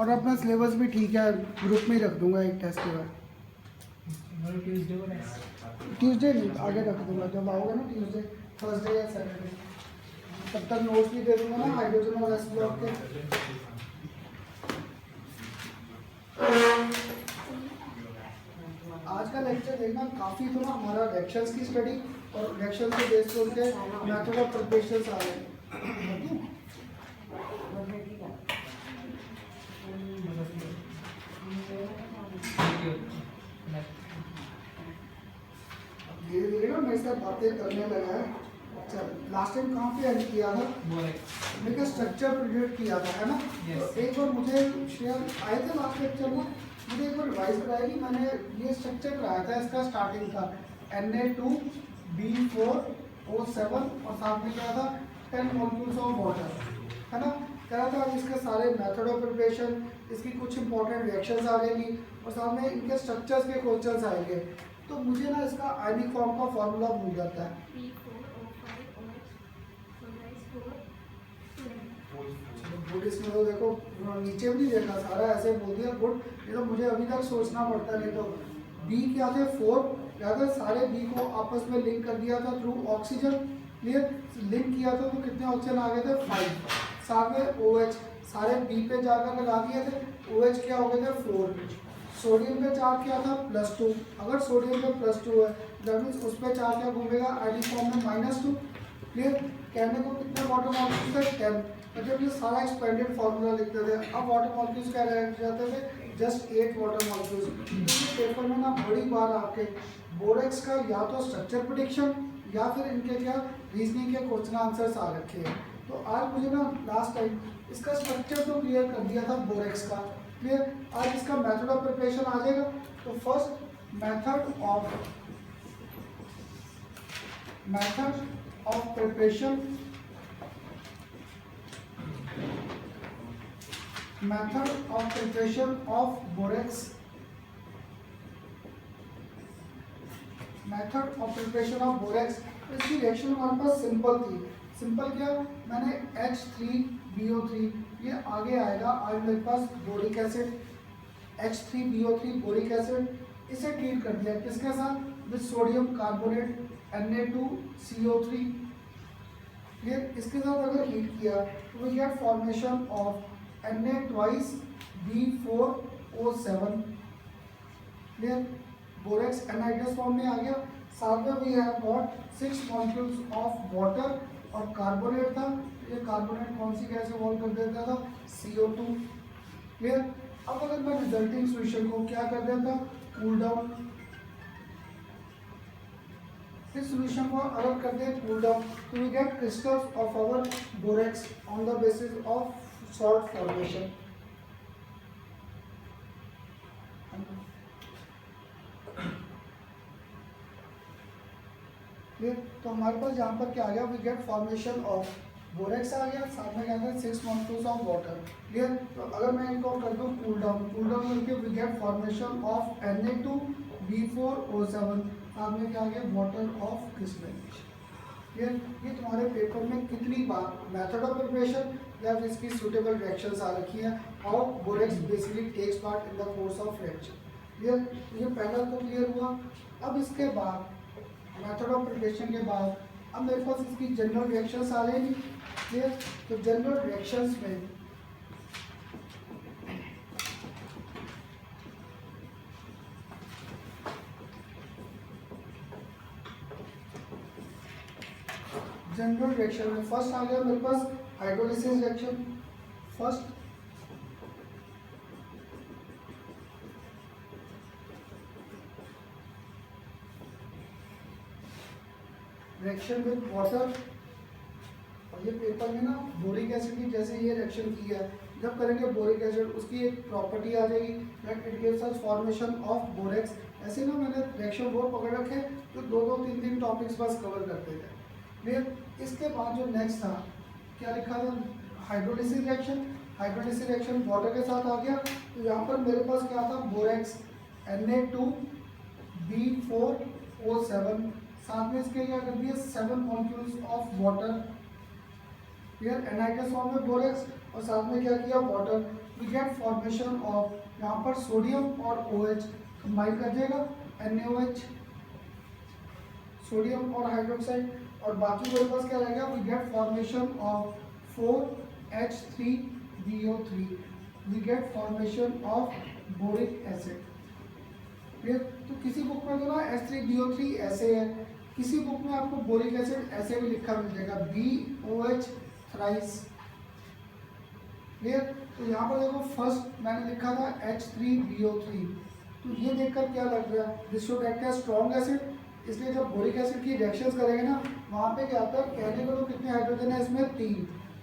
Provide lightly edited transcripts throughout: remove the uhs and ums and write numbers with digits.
और अपना सिलेबस भी ठीक है, ग्रुप में ही रख दूंगा एक टेस्ट के बाद। ट्यूसडे नहीं, आगे रख दूंगा जब आओगे ना, ट्यूसडे थर्सडे या सैटरडे। तब तक नोट्स भी दे दूंगा ना हाइड्रोजन और एस ब्लॉक के। आज का लेक्चर देखना काफ़ी, तो ना हमारा रिएक्शंस की स्टडी और रिएक्शन के बेस पे उनके मेथड ऑफ प्रिपरेशन आ रहे हैं। धीरे धीरे ना मेरे साथ बातें करने लगा है। अच्छा, लास्ट टाइम कहाँ पे एंड किया था? मैंने स्ट्रक्चर प्रोजेक्ट किया था, है ना? तो एक बार मुझे शेयर आए थे लास्ट लेक्चर में, मुझे एक बार रिवाइज कराया कि मैंने ये स्ट्रक्चर कराया था, इसका स्टार्टिंग था Na2B4O7 और साथ में क्या था 10 मॉलिक्यूल्स ऑफ वाटर, है ना? कह रहा था इसके सारे मेथड ऑफ प्रिपरेशन, इसकी कुछ इंपॉर्टेंट रिएक्शंस आ जाएंगी और साथ में इनके स्ट्रक्चर्स के क्वेश्चंस आएंगे। तो मुझे ना इसका आयनिक फॉर्म का फॉर्मूला भूल जाता है। गुड, इसमें तो देखो नीचे भी नहीं देखा, सारा ऐसे बोल दिया गुड। ये तो मुझे अभी तक सोचना पड़ता, नहीं तो बी क्या थे 4, क्या था सारे बी को आपस में लिंक कर दिया था थ्रू ऑक्सीजन, क्लियर? लिंक किया था तो कितने ऑक्सीजन आ गए थे 5। साथ में OH सारे बी पे जाकर लगा दिए थे, OH क्या हो गए थे 4। सोडियम पे चार्ज क्या था +2, अगर सोडियम पे +2 है दैट मीन्स उस पर चार्ज क्या घूमेगा आयनिक फॉर्म में -2, क्लियर? कहने को कितने वाटर मॉलिक्यूल्स थे 10, और जब ये सारा एक्सपेंडेड फार्मूला लिखते थे, अब वाटर मॉलिक्यूल्स क्या रह जाते थे जस्ट 8 वाटर मॉलिक्यूल्स। तो पेपर में ना बड़ी बार आपके बोरेक्स का या तो स्ट्रक्चर प्रेडिक्शन या फिर इनके क्या रीजनिंग के क्वेश्चन आंसर्स आ रखे हैं। तो आज मुझे ना लास्ट टाइम इसका स्ट्रक्चर तो क्लियर कर दिया था बोरेक्स का, क्लियर? आज इसका मेथड ऑफ प्रिपरेशन आ जाएगा। तो first method of preparation, method of preparation of borax, method of preparation of borax. इसकी रिएक्शन हमारे पास सिंपल थी। सिंपल क्या, मैंने H3BO3 ये आगे आएगा, आज मेरे पास boric acid H3BO3 boric acid, इसे ट्रीट कर दिया किसके साथ, विद सोडियम कार्बोनेट Na2CO3, ये इसके साथ अगर हीट किया तो we get formation of Na2B4O7, clear? Borax anhydrous form में आ गया। साथ में we have got 6 molecules of water और कार्बोनेट था, ये कार्बोनेट कौन सी गैस इवॉल्व कर देता था CO2, क्लियर? अब अगर मैं रिजल्टिंग सॉल्यूशन को क्या कर देता कूल डाउन, इस सॉल्यूशन को अगर कर दे कूल डाउन तो we get crystals of our borax on the basis of salt formation. तो हमारे पास यहाँ पर क्या आ गया, we get formation of borax आ गया, साथ में क्या है 6 मॉलिक्यूल्स ऑफ वाटर, क्लियर? तो अगर मैं इनको कर दूँ कूल डाउन करके we get formation of Na2B4O7, साथ में क्या आ गया वाटर ऑफ क्रिस्टलाइजेशन, क्लियर? ये तुम्हारे पेपर में कितनी बार मेथड ऑफ प्रिपरेशन या इसकी सुटेबल रिएक्शंस आ रखी है, how borax basically takes part in the course of reaction, clear? ये पहला तो क्लियर हुआ। अब इसके बाद मेथड ऑफ प्रिपरेशन के बाद अब मेरे पास इसकी जनरल रिएक्शंस आ रही, क्लियर? तो जनरल रिएक्शंस में फर्स्ट आ गया मेरे पास hydrolysis reaction. First reaction with water, और ये पेपर में ना बोरिक एसिड की जैसे ये रिएक्शन की है, जब करेंगे बोरिक एसिड उसकी एक प्रॉपर्टी आ जाएगी that it gives us formation of borax. ऐसे ना मैंने रिएक्शन वो पकड़ रखे तो 2-3 टॉपिक्स बस कवर करते थे, क्लियर? इसके बाद जो नेक्स्ट था क्या लिखा था, hydrolysis reaction. Hydrolysis reaction water के साथ आ गया, तो यहाँ पर मेरे पास क्या था बोरेक्स Na2B4O7, साथ में इसके क्या कर दिया 7 molecules of water, clear? Anhydrous form में बोरेक्स और साथ में क्या किया water. We get formation of, यहाँ पर सोडियम और OH कंबाइन कर जाएगा, NaOH, सोडियम और हाइड्रोक्साइड, और बाकी मेरे पास क्या रहेगा, we get formation of 4H3BO3, we get formation of boric acid. तो किसी बुक में तो ना H3BO3 ऐसे है, किसी बुक में आपको बोरिक एसिड ऐसे भी लिखा मिल जाएगा, BOH थ्राइस। क्लियर? तो यहाँ पर देखो फर्स्ट मैंने लिखा था H3BO3, तो ये देखकर क्या लग रहा है, this should act as strong acid, इसलिए जब बोरिक एसिड की रिएक्शंस करेंगे ना, वहाँ पे क्या आता है, कहने को तो कितने हाइड्रोजन है इसमें, 3।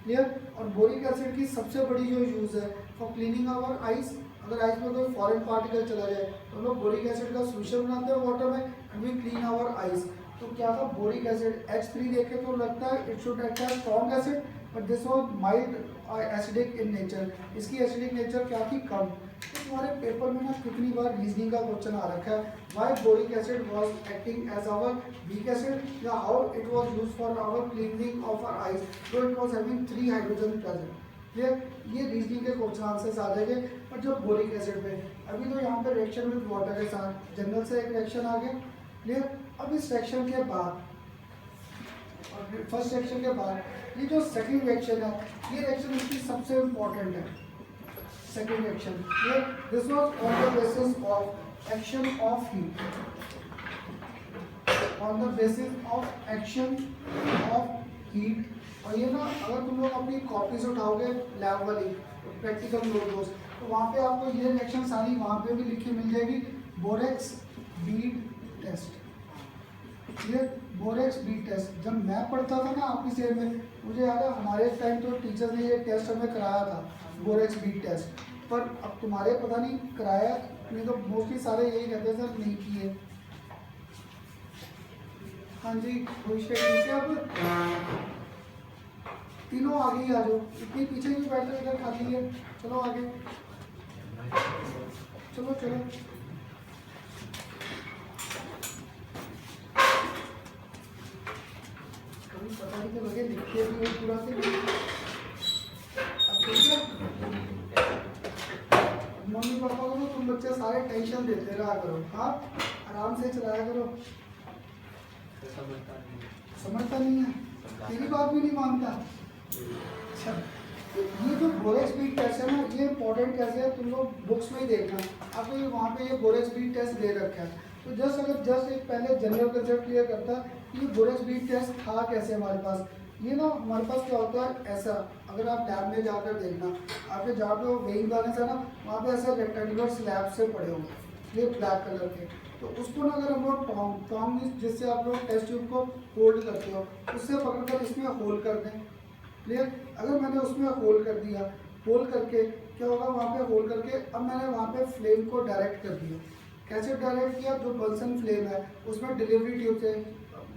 क्लियर? और बोरिक एसिड की सबसे बड़ी जो यूज़ है फॉर क्लीनिंग आवर आइस, अगर आइस में कोई फॉरेन पार्टिकल चला जाए तो हम लोग बोरिक एसिड का सोल्यूशन बनाते हैं वाटर में and we clean our ice. तो क्या था, बोरिक एसिड H3 देखे तो लगता है it should act as strong acid, but this was mild acidic in nature, इसकी एसिडिक नेचर क्या थी, कम। तो तुम्हारे पेपर में ना कितनी बार रीजनिंग का क्वेश्चन आ रखा है, why boric acid was acting as our weak acid, या how it was used for our cleaning of our eyes, so it was having 3 hydrogen present. Clear? ये रीजनिंग के क्वेश्चन आंसर्स आ जाएंगे। पर जो बोरिक एसिड पे अभी तो यहाँ पे रिएक्शन विद वाटर के साथ जनरल से एक रिएक्शन आ गया। क्लियर? अब इस रिएक्शन के बाद और फर्स्ट रिएक्शन के बाद ये जो सेकंड रिएक्शन है, ये रिएक्शन इसकी सबसे इम्पोर्टेंट है। Second reaction, clear? This was on the basis of action of heat, on the basis of action of heat. और ये ना अगर तुम लोग अपनी कॉपी से उठाओगे लैब वाली प्रैक्टिकल नोटबुक्स, तो वहाँ पे आपको ये रिएक्शन सारी वहाँ पे भी लिखी मिल जाएगी, बोरेक्स बीट टेस्ट। ये बोरेक्स बीट टेस्ट जब मैं पढ़ता था ना आपकी सेल में, मुझे याद है हमारे टाइम तो टीचर ने ये टेस्ट हमें कराया था, बोरेक्स बीट टेस्ट। पर अब तुम्हारे पता नहीं कराया नहीं, तो मोस्टली सारे यही कहते हैं सर नहीं किए। हाँ जी, खुश है, ठीक है। अब तीनों आगे ही आ जाओ, इतनी पीछे क्यों बैठ रहे, इधर खाली है, चलो आगे, चलो चलो। कभी पता नहीं तो लगे लिखते भी हो पूरा से। अब ठीक है, मम्मी पापा को तुम बच्चे सारे टेंशन देते रहा करो, हाँ आराम से चलाया करो। समझता नहीं है, तेरी बात भी नहीं मानता। अच्छा, ये जो बोरेक्स बीट टेस्ट है ना, ये इंपॉर्टेंट कैसे है, तुम लोग बुक्स में ही देखना, आपको ये वहाँ पे ये बोरेक्स बीट टेस्ट दे रखा है। तो जस्ट एक पहले जनरल कंसेप्ट क्लियर करता है कि ये बोरेक्स बीट टेस्ट था कैसे हमारे पास। ये ना हमारे पास क्या होता है ऐसा, अगर आप लैब में जाकर देखना, आपके जहाँ पे वो वेइंग बैलेंस है ना, वहाँ पे ऐसे रेक्टेंगुलर स्लैब से पड़े होंगे, ये ब्लैक कलर के। तो उसको ना अगर हम लोग टॉन्ग जिससे आप लोग टेस्ट ट्यूब को होल्ड करते हो, उससे पकड़कर इसमें होल कर दें। क्लियर? अगर मैंने उसमें होल कर दिया, होल करके क्या होगा, वहाँ पे होल करके अब मैंने वहाँ पे फ्लेम को डायरेक्ट कर दिया। कैसे डायरेक्ट किया, जो बंसन फ्लेम है उसमें डिलीवरी ट्यूब से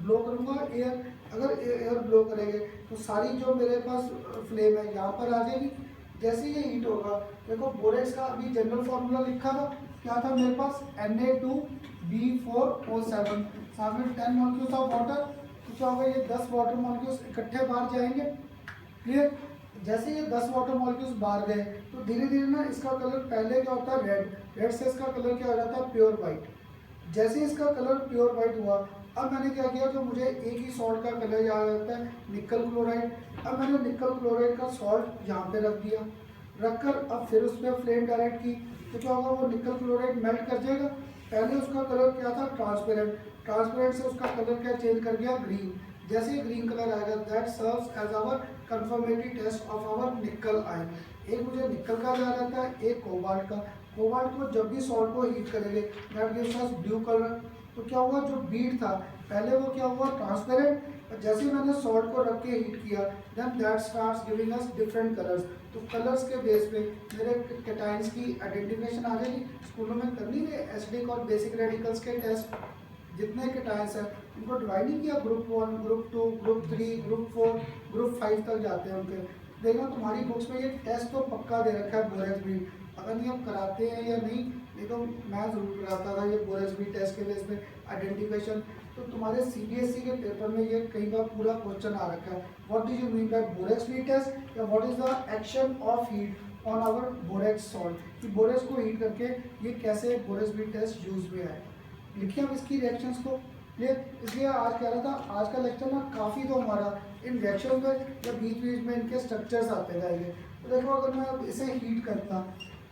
ब्लो करूँगा एयर, अगर एयर ब्लो करेंगे तो सारी जो मेरे पास फ्लेम है यहाँ पर आ जाएगी। जैसे ये हीट होगा, देखो बोरेक्स का अभी जनरल फार्मूला लिखा था, क्या था मेरे पास, Na2B4O7, साथ में 10 मॉलिक्यूल्स ऑफ वाटर, तो क्या होगा, ये 10 वाटर मॉलिक्यूल्स इकट्ठे बाहर जाएंगे। क्लियर? जैसे ये 10 वाटर मॉलिक्यूल्स बाहर गए तो धीरे धीरे ना इसका कलर पहले क्या होता है, रेड से इसका कलर क्या हो जाता है, प्योर वाइट। जैसे इसका कलर प्योर वाइट हुआ, अब मैंने क्या किया, जो मुझे एक ही सॉल्ट का कलर याद रहता है, निकल क्लोराइड, अब मैंने निकल क्लोराइड का सॉल्ट यहाँ पे रख दिया, रखकर अब फिर उस पर फ्लेम डायरेक्ट की, तो क्या होगा, वो निकल क्लोराइड मेल्ट कर जाएगा। पहले उसका कलर क्या था, ट्रांसपेरेंट, ट्रांसपेरेंट से उसका कलर क्या चेंज कर गया, ग्रीन। जैसे ही ग्रीन कलर आएगा, that serves as our confirmatory test of our nickel ion. एक मुझे निकल का याद रहता है, एक कोबाल्ट का। कोबाल्ट को जब भी सॉल्ट को हीट करेंगे, that gives us blue colour. तो क्या हुआ, जो बीड था पहले वो क्या हुआ, ट्रांसपेरेंट, और जैसे ही मैंने सॉल्ट को रख के हीट किया, then that starts giving us different colours. तो कलर्स के बेस पे मेरे कैटाइंस की आइडेंटिफिकेशन आ जाएगी। स्कूलों में करनी है एसिडिक और बेसिक रेडिकल्स के टेस्ट, जितने कैटाइंस हैं उनको डिवाइड नहीं किया, group 1, group 2, group 3, group 4, group 5 तक जाते हैं उनके। देखना तुम्हारी बुक्स में ये टेस्ट तो पक्का दे रखा है, बोरेक्स बीट। पता नहीं आप कराते हैं या नहीं, लेकिन मैं ज़रूर कराता था ये बोरेक्स बीट टेस्ट के बेस पे आइडेंटिफिकेशन। तो तुम्हारे CBSE के पेपर में ये कई बार पूरा क्वेश्चन आ रखा है, what do you mean by borax bead test, या what is the action of heat on our borax salt, कि बोरेक्स को हीट करके ये कैसे बोरेक्स बीट टेस्ट यूज में आए। लिखिए हम इसकी रिएक्शंस को। क्लियर? इसलिए आज कह रहा था आज का लेक्चर ना काफ़ी तो हमारा इन रिएक्शन में या बीच बीच में इनके स्ट्रक्चर्स आते जाएंगे। तो देखो अगर मैं अब इसे हीट करता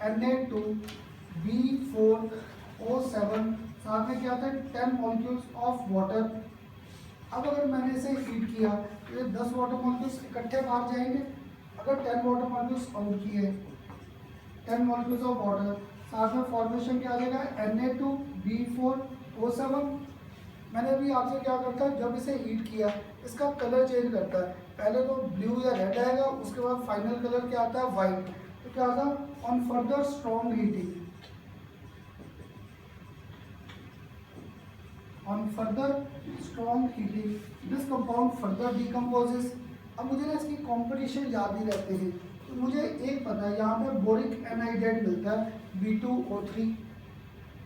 Na2B4O7 साथ में क्या था 10 मॉलिक्यूल्स ऑफ वाटर। अब अगर मैंने इसे हीट किया तो ये 10 वाटर मॉलिक्यूल्स इकट्ठे बाहर जाएंगे। अगर 10 वाटर मॉलिक्यूल्स आउट किए 10 मॉलिक्यूल्स ऑफ वाटर, साथ में फॉर्मेशन क्या आ जाएगा Na2B4O7। मैंने अभी आपसे क्या करता है जब इसे हीट किया इसका कलर चेंज करता है, पहले तो ब्लू या रेड आएगा, उसके बाद फाइनल कलर क्या आता है वाइट। तो क्या आता है on further strong heating, on further strong heating this compound further decomposes। अब मुझे ना इसकी कॉम्पोजिशन याद नहीं रहते हैं, तो मुझे एक पता है यहाँ पे बोरिक एनाइड्राइड मिलता है B2O3।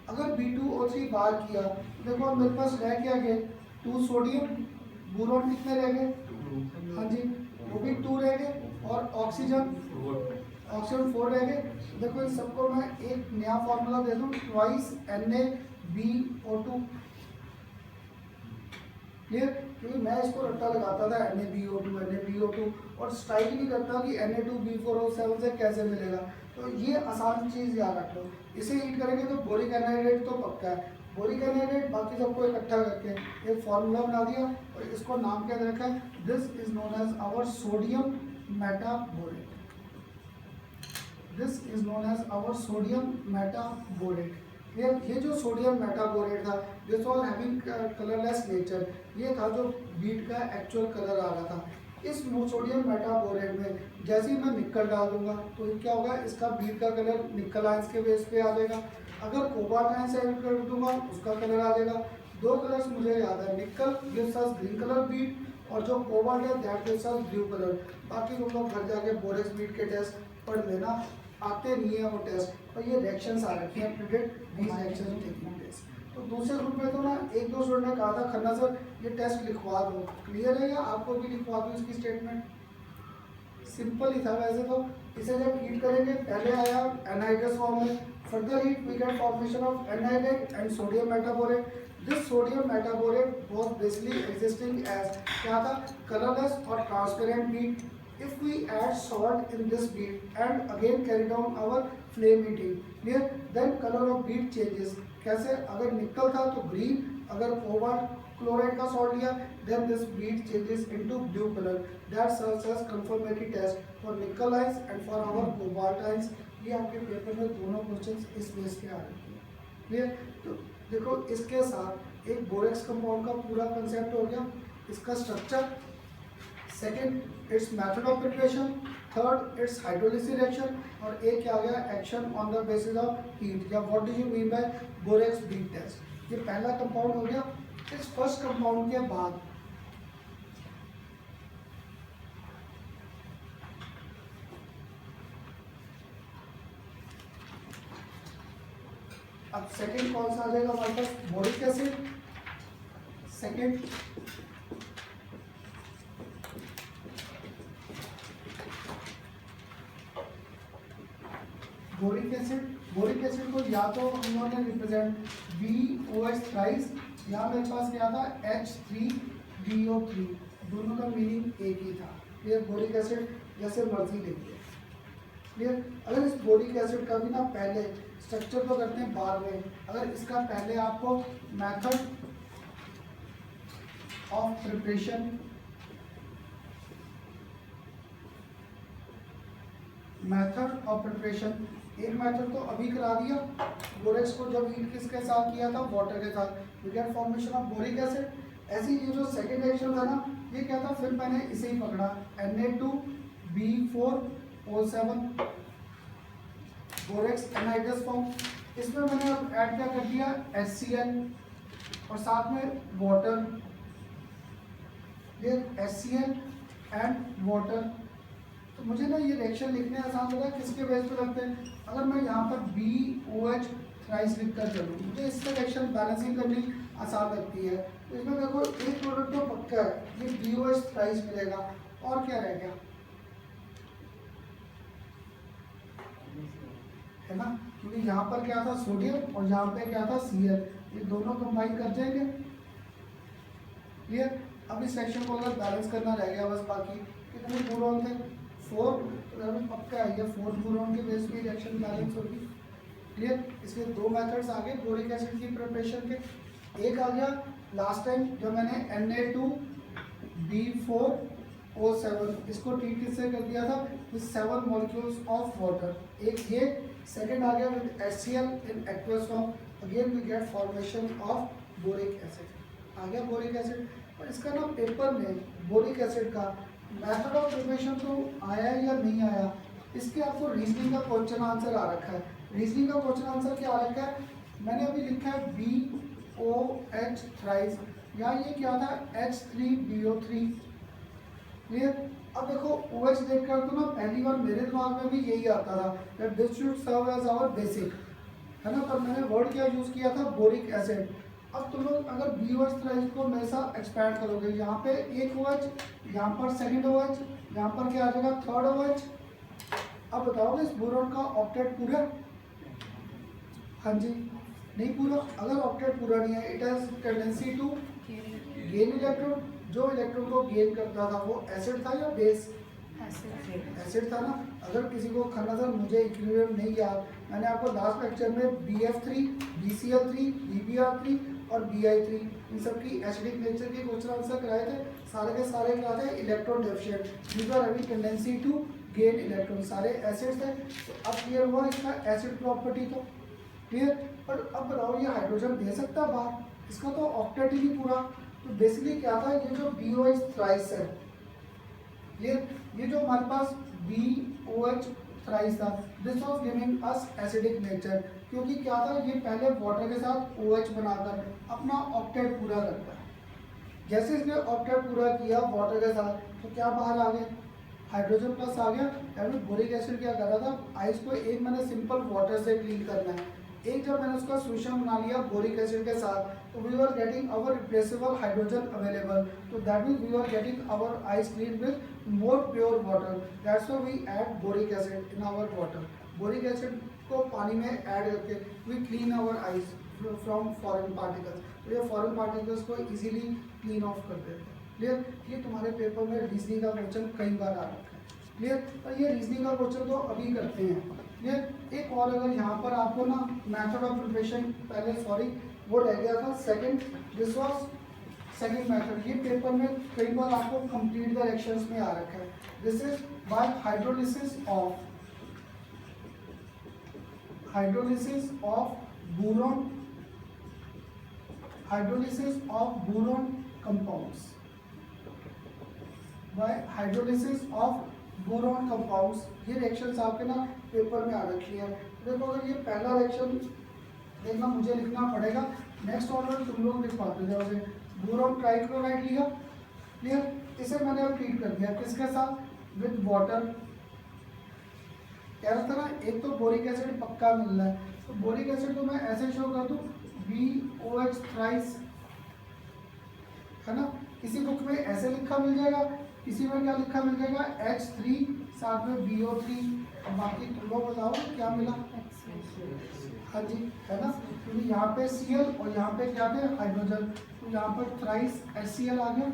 अगर B2O3 बाहर किया तो देखो अब मेरे पास रह क्या गए 2 सोडियम, बोरॉन कितने रह गए, हाँ जी वो भी 2 रह गए, और ऑक्सीजन 4 रह गए। देखो इन सबको मैं एक नया फॉर्मूला दे दूँ, ट्वाइस NaBO2। क्लियर? क्योंकि मैं इसको रट्टा लगाता था NaBO2 और स्ट्राइक नहीं करता कि Na2B4O7 से कैसे मिलेगा। तो ये आसान चीज़ याद रख लो। इसे हीट करेंगे तो बोरिक एनाइड्राइड तो पक्का है, बोरिक एनाइड्राइड बाकी सबको इकट्ठा करके एक फॉर्मूला बना दिया और इसको नाम क्या दे रखा है, this is known as our sodium metaborate. This is known as our sodium metaborate. ये जो सोडियम मेटाबोरेट था this was having colourless nature, ये था जो बीट का एक्चुअल कलर आ रहा था। इस सोडियम मेटाबोरेट में जैसे ही मैं निकल डाल दूंगा तो क्या होगा, इसका बीट का कलर निकल आयंस के बेस पे आ जाएगा। अगर कोबाल्ट आयंस ऐड कर दूंगा उसका कलर आ जाएगा। 2 कलर्स मुझे याद है, nickel gives us green colour bead और जो कोबाल्ट है that gives us blue colour. बाकी तुम लोग घर जाके बोरेक्स बीट के टेस्ट पढ़ लेना, आते नहीं है वो टेस्ट, और ये रिएक्शंस आ रखी हैं प्रिडिक्ट दीस रिएक्शंस टेकिंग प्लेस। तो दूसरे ग्रुप में तो ना 1-2 स्टूडेंट ने कहा था खन्ना सर ये टेस्ट लिखवा दो, क्लियर है या आपको भी लिखवा दूँ इसकी स्टेटमेंट? सिंपल ही था वैसे तो। इसे जब हीट करेंगे पहले आया एनहाइड्रस फॉर्म में, further heat we get formation of anhydride and sodium metaborate. This sodium metaborate was basically existing as क्या था, कलरलेस और transparent bead. If we add salt in this bead and again carry down our flame heating, clear? Then color of bead changes. कैसे? अगर निकल था तो green, अगर cobalt chloride का सॉल्ट लिया then this bead changes into blue color. That serves as confirmatory test for nickel ions and for our cobalt ions। ये आपके पेपर में दोनों क्वेश्चंस इस बेस पे आ रहे हैं। क्लियर? तो देखो इसके साथ एक बोरेक्स कंपाउंड का पूरा कंसेप्ट हो गया, इसका structure, second its method of preparation, third its hydrolysis reaction, और एक क्या आ गया action on the basis of heat, या what do you mean by borax bead test. ये पहला कंपाउंड हो गया। इस फर्स्ट कंपाउंड के बाद अब सेकेंड कौन सा आ जाएगा हमारे पास, boric acid. Second boric acid को या तो उन्होंने रिप्रेजेंट BOH थ्राइस, यहाँ मेरे पास क्या था H3BO3, दोनों का मीनिंग एक ही था। क्लियर? बोरिक एसिड जैसे मर्जी लिखिए। क्लियर? अगर इस बोरिक एसिड का भी ना पहले स्ट्रक्चर तो करते हैं बाद में, अगर इसका पहले आपको मेथड ऑफ प्रिपरेशन एक मेथड तो अभी करा दिया, बोरेक्स को जब हीट किसके साथ किया था, वाटर के साथ, we get formation of boric acid. ऐसे ये जो सेकेंड रिएक्शन था ना ये क्या था, फिर मैंने इसे ही पकड़ा Na2B4O7 बोरेक्स एनाइड्रस फॉर्म। इसमें मैंने अब ऐड क्या कर दिया HCl और साथ में वाटर, HCl एंड वाटर। तो मुझे ना ये रिएक्शन लिखने आसान लगा, किसके बेस पे लगते हैं, अगर मैं यहाँ पर BOH थ्राइस लिख कर चलूँ मुझे इससे रिएक्शन बैलेंसिंग करनी आसान लगती है। तो इसमें देखो एक प्रोडक्ट तो पक्का है, ये BOH थ्राइस मिलेगा, और क्या रह गया है ना, क्योंकि यहाँ पर क्या था सोडियम और यहाँ पे क्या था Cl, ये दोनों कंबाइन कर जाएंगे। क्लियर। अब इस सेक्शन को अगर बैलेंस करना रह गया बस, बाकी कितने बोरॉन थे 4, तो अभी पक्का है ये 4 बोरॉन के बेस पे रिएक्शन बैलेंस होगी। क्लियर। इसके दो मेथड्स आ गए बोरिक एसिड की प्रिपरेशन के। एक आ गया लास्ट टाइम जो मैंने Na2B4O7 इसको ट्रीट किससे कर दिया था विद 7 मॉलिक्यूल्स ऑफ वाटर, एक ये। सेकंड आ गया with HCl in aqueous form, again we get formation of boric acid. आ गया बोरिक एसिड। और इसका ना पेपर में बोरिक एसिड का मेथड ऑफ प्रिपरेशन तो आया या नहीं आया, इसके आपको रीजनिंग का क्वेश्चन आंसर आ रखा है। रीजनिंग का क्वेश्चन आंसर क्या आ रखा है, मैंने अभी लिखा है BOH थ्राइस, या ये क्या था H3BO3। क्लियर। अब देखो OH देखकर तो ना पहली बार मेरे दिमाग में भी यही आता था that this should serve as our basic, है ना, पर मैंने वर्ड क्या यूज किया था बोरिक एसिड। अब तुम लोग अगर BOH थ्राइस को मेरे साथ एक्सपैंड करोगे, यहाँ पे एक OH, यहाँ पर सेकंड OH, यहाँ पर क्या आ जाएगा थर्ड OH। अब बताओगे इस बोरॉन का ऑक्टेट पूरा? हाँ जी, नहीं पूरा। अगर ऑक्टेट पूरा नहीं है, it has tendency to gain electron. जो इलेक्ट्रॉन को गेन करता था वो एसिड था या बेस? एसिड था ना। अगर किसी को खन्ना सर मुझे इक्विलिब्रियम नहीं याद, मैंने आपको लास्ट लेक्चर में BF3, BCl3, BBr3 और Bi3 इन सब की एसिडिक नेचर के क्वेश्चन आंसर कराए थे। सारे के सारे क्या थे electron deficient, these are having tendency to gain electron, सारे एसिड्स थे। तो अब क्लियर हुआ इसका एसिड प्रॉपर्टी तो क्लियर। पर अब बताओ ये हाइड्रोजन दे सकता है बाहर, इसका तो ऑक्टेट ही नहीं पूरा। तो बेसिकली क्या था, ये जो BOH थ्राइस है, ये जो हमारे पास BOH थ्राइस था, this was giving us acidic nature, क्योंकि क्या था ये पहले वाटर के साथ OH बनाकर अपना ऑक्टेट पूरा करता है। जैसे इसने ऑक्टेट पूरा किया वाटर के साथ, तो क्या बाहर आ गया हाइड्रोजन प्लस आ गया। यानी बोरिक एसिड क्या कर रहा था, आइस को एक मैंने सिंपल वाटर से क्लीन करना है, एक जब मैंने उसका सोल्यूशन बना लिया बोरिक एसिड के साथ, तो we are getting our replaceable hydrogen available, तो that means we are getting our eyes clean with more pure water, that's why we add boric acid in our water. Boric acid को पानी में add करके we clean our eyes from foreign particles, तो ये foreign particles को easily clean off कर देते हैं। क्लियर। ये तुम्हारे पेपर में रीजनिंग का क्वेश्चन कई बार आ रखा है। क्लियर। और ये रीजनिंग का क्वेश्चन तो अभी करते हैं। क्लियर। एक और अगर यहाँ पर आपको ना मेथड ऑफ प्रिपरेशन पहले सॉरी वो रह गया था second, this was second method. ये पेपर में कई बार आपको कंप्लीट द रिएक्शंस में आ रखा है। This is by hydrolysis of boron compounds, bye hydrolysis of boron compounds. ये रिएक्शंस आपके ना पेपर में आ रखी है। देखो अगर ये पहला रिएक्शन देखना मुझे लिखना पड़ेगा, नेक्स्ट ऑर्डर तुम लोग लिख पाते जाओगे। बोरॉन ट्राइक्लोराइड लिया, क्लियर। इसे मैंने अब ट्रीट कर दिया किसके साथ, विद वाटर। कह रहा था ना एक तो बोरिक एसिड पक्का मिल रहा है, तो बोरिक एसिड को मैं ऐसे शो कर दूं BOH थ्राइस, है ना। किसी बुक में ऐसे लिखा मिल जाएगा, किसी में क्या लिखा मिल जाएगा H3 साथ में BO3, और बाकी तुम लोग बताओ क्या मिला। हाँ जी, है ना, क्योंकि यहाँ पे Cl और यहाँ पे क्या थे हाइड्रोजन, तो यहाँ पर थ्राइस HCl आ गया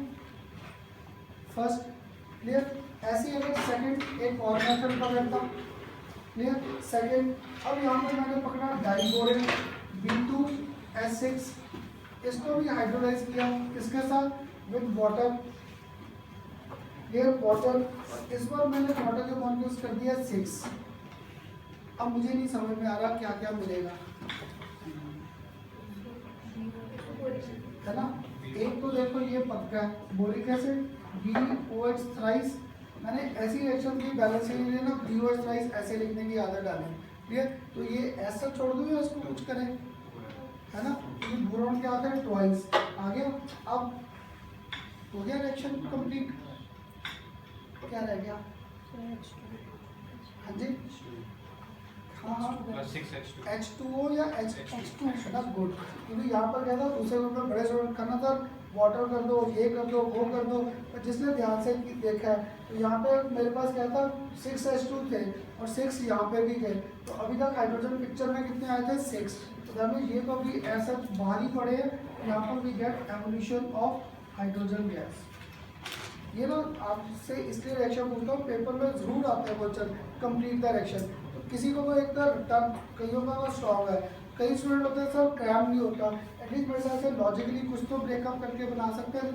फर्स्ट। क्लियर। ऐसे अगर सेकंड एक और मेथड पकड़ता, क्लियर सेकंड। अब यहाँ पर मैंने पकड़ा डाइबोरेन B2S6, इसको भी हाइड्रोलाइज किया किसके साथ, विद वाटर। क्लियर वाटर, इस बार मैंने वाटर के मॉलिक्यूल्स कर दिया 6। अब मुझे नहीं समझ में आ रहा क्या क्या मिलेगा, है ना। एक तो देखो ये पक्का है बोरिक एसिड BOH थ्राइस, मैंने ऐसी रिएक्शन की बैलेंस के लिए ना BOH थ्राइस ऐसे लिखने की आदत डाली। क्लियर। तो ये ऐसा छोड़ दूँ या इसको कुछ करें, है ना। ये बोरॉन क्या आता है ट्वाइस आ गया। अब हो गया रिएक्शन कंप्लीट, क्या रह गया, हाँ जी हाँ H2O या H2 गुड, क्योंकि यहाँ पर क्या था दूसरे ग्रुप में बड़े स्टूडेंट करना था वाटर कर दो, ये कर दो, वो कर दो। पर जिसने ध्यान से देखा है तो यहाँ पे मेरे पास क्या था 6H2 थे और 6 यहाँ पे भी थे। तो अभी तक हाइड्रोजन पिक्चर में कितने आए थे 6। तो दैट ये तो अभी ऐसा बाहर ही पड़े हैं। यहाँ पर we get evolution of hydrogen gas. ये ना आपसे इसलिए रिएक्शन पूछता हूँ, पेपर में जरूर आता है क्वेश्चन कंप्लीट द रिएक्शन। तो किसी को तो एक तो टर्म कईयों का तो स्ट्रॉन्ग है, कई स्टूडेंट होते हैं सर क्रैम नहीं होता, एटलीस्ट मेरे साथ से लॉजिकली कुछ तो ब्रेकअप करके बना सकते हैं।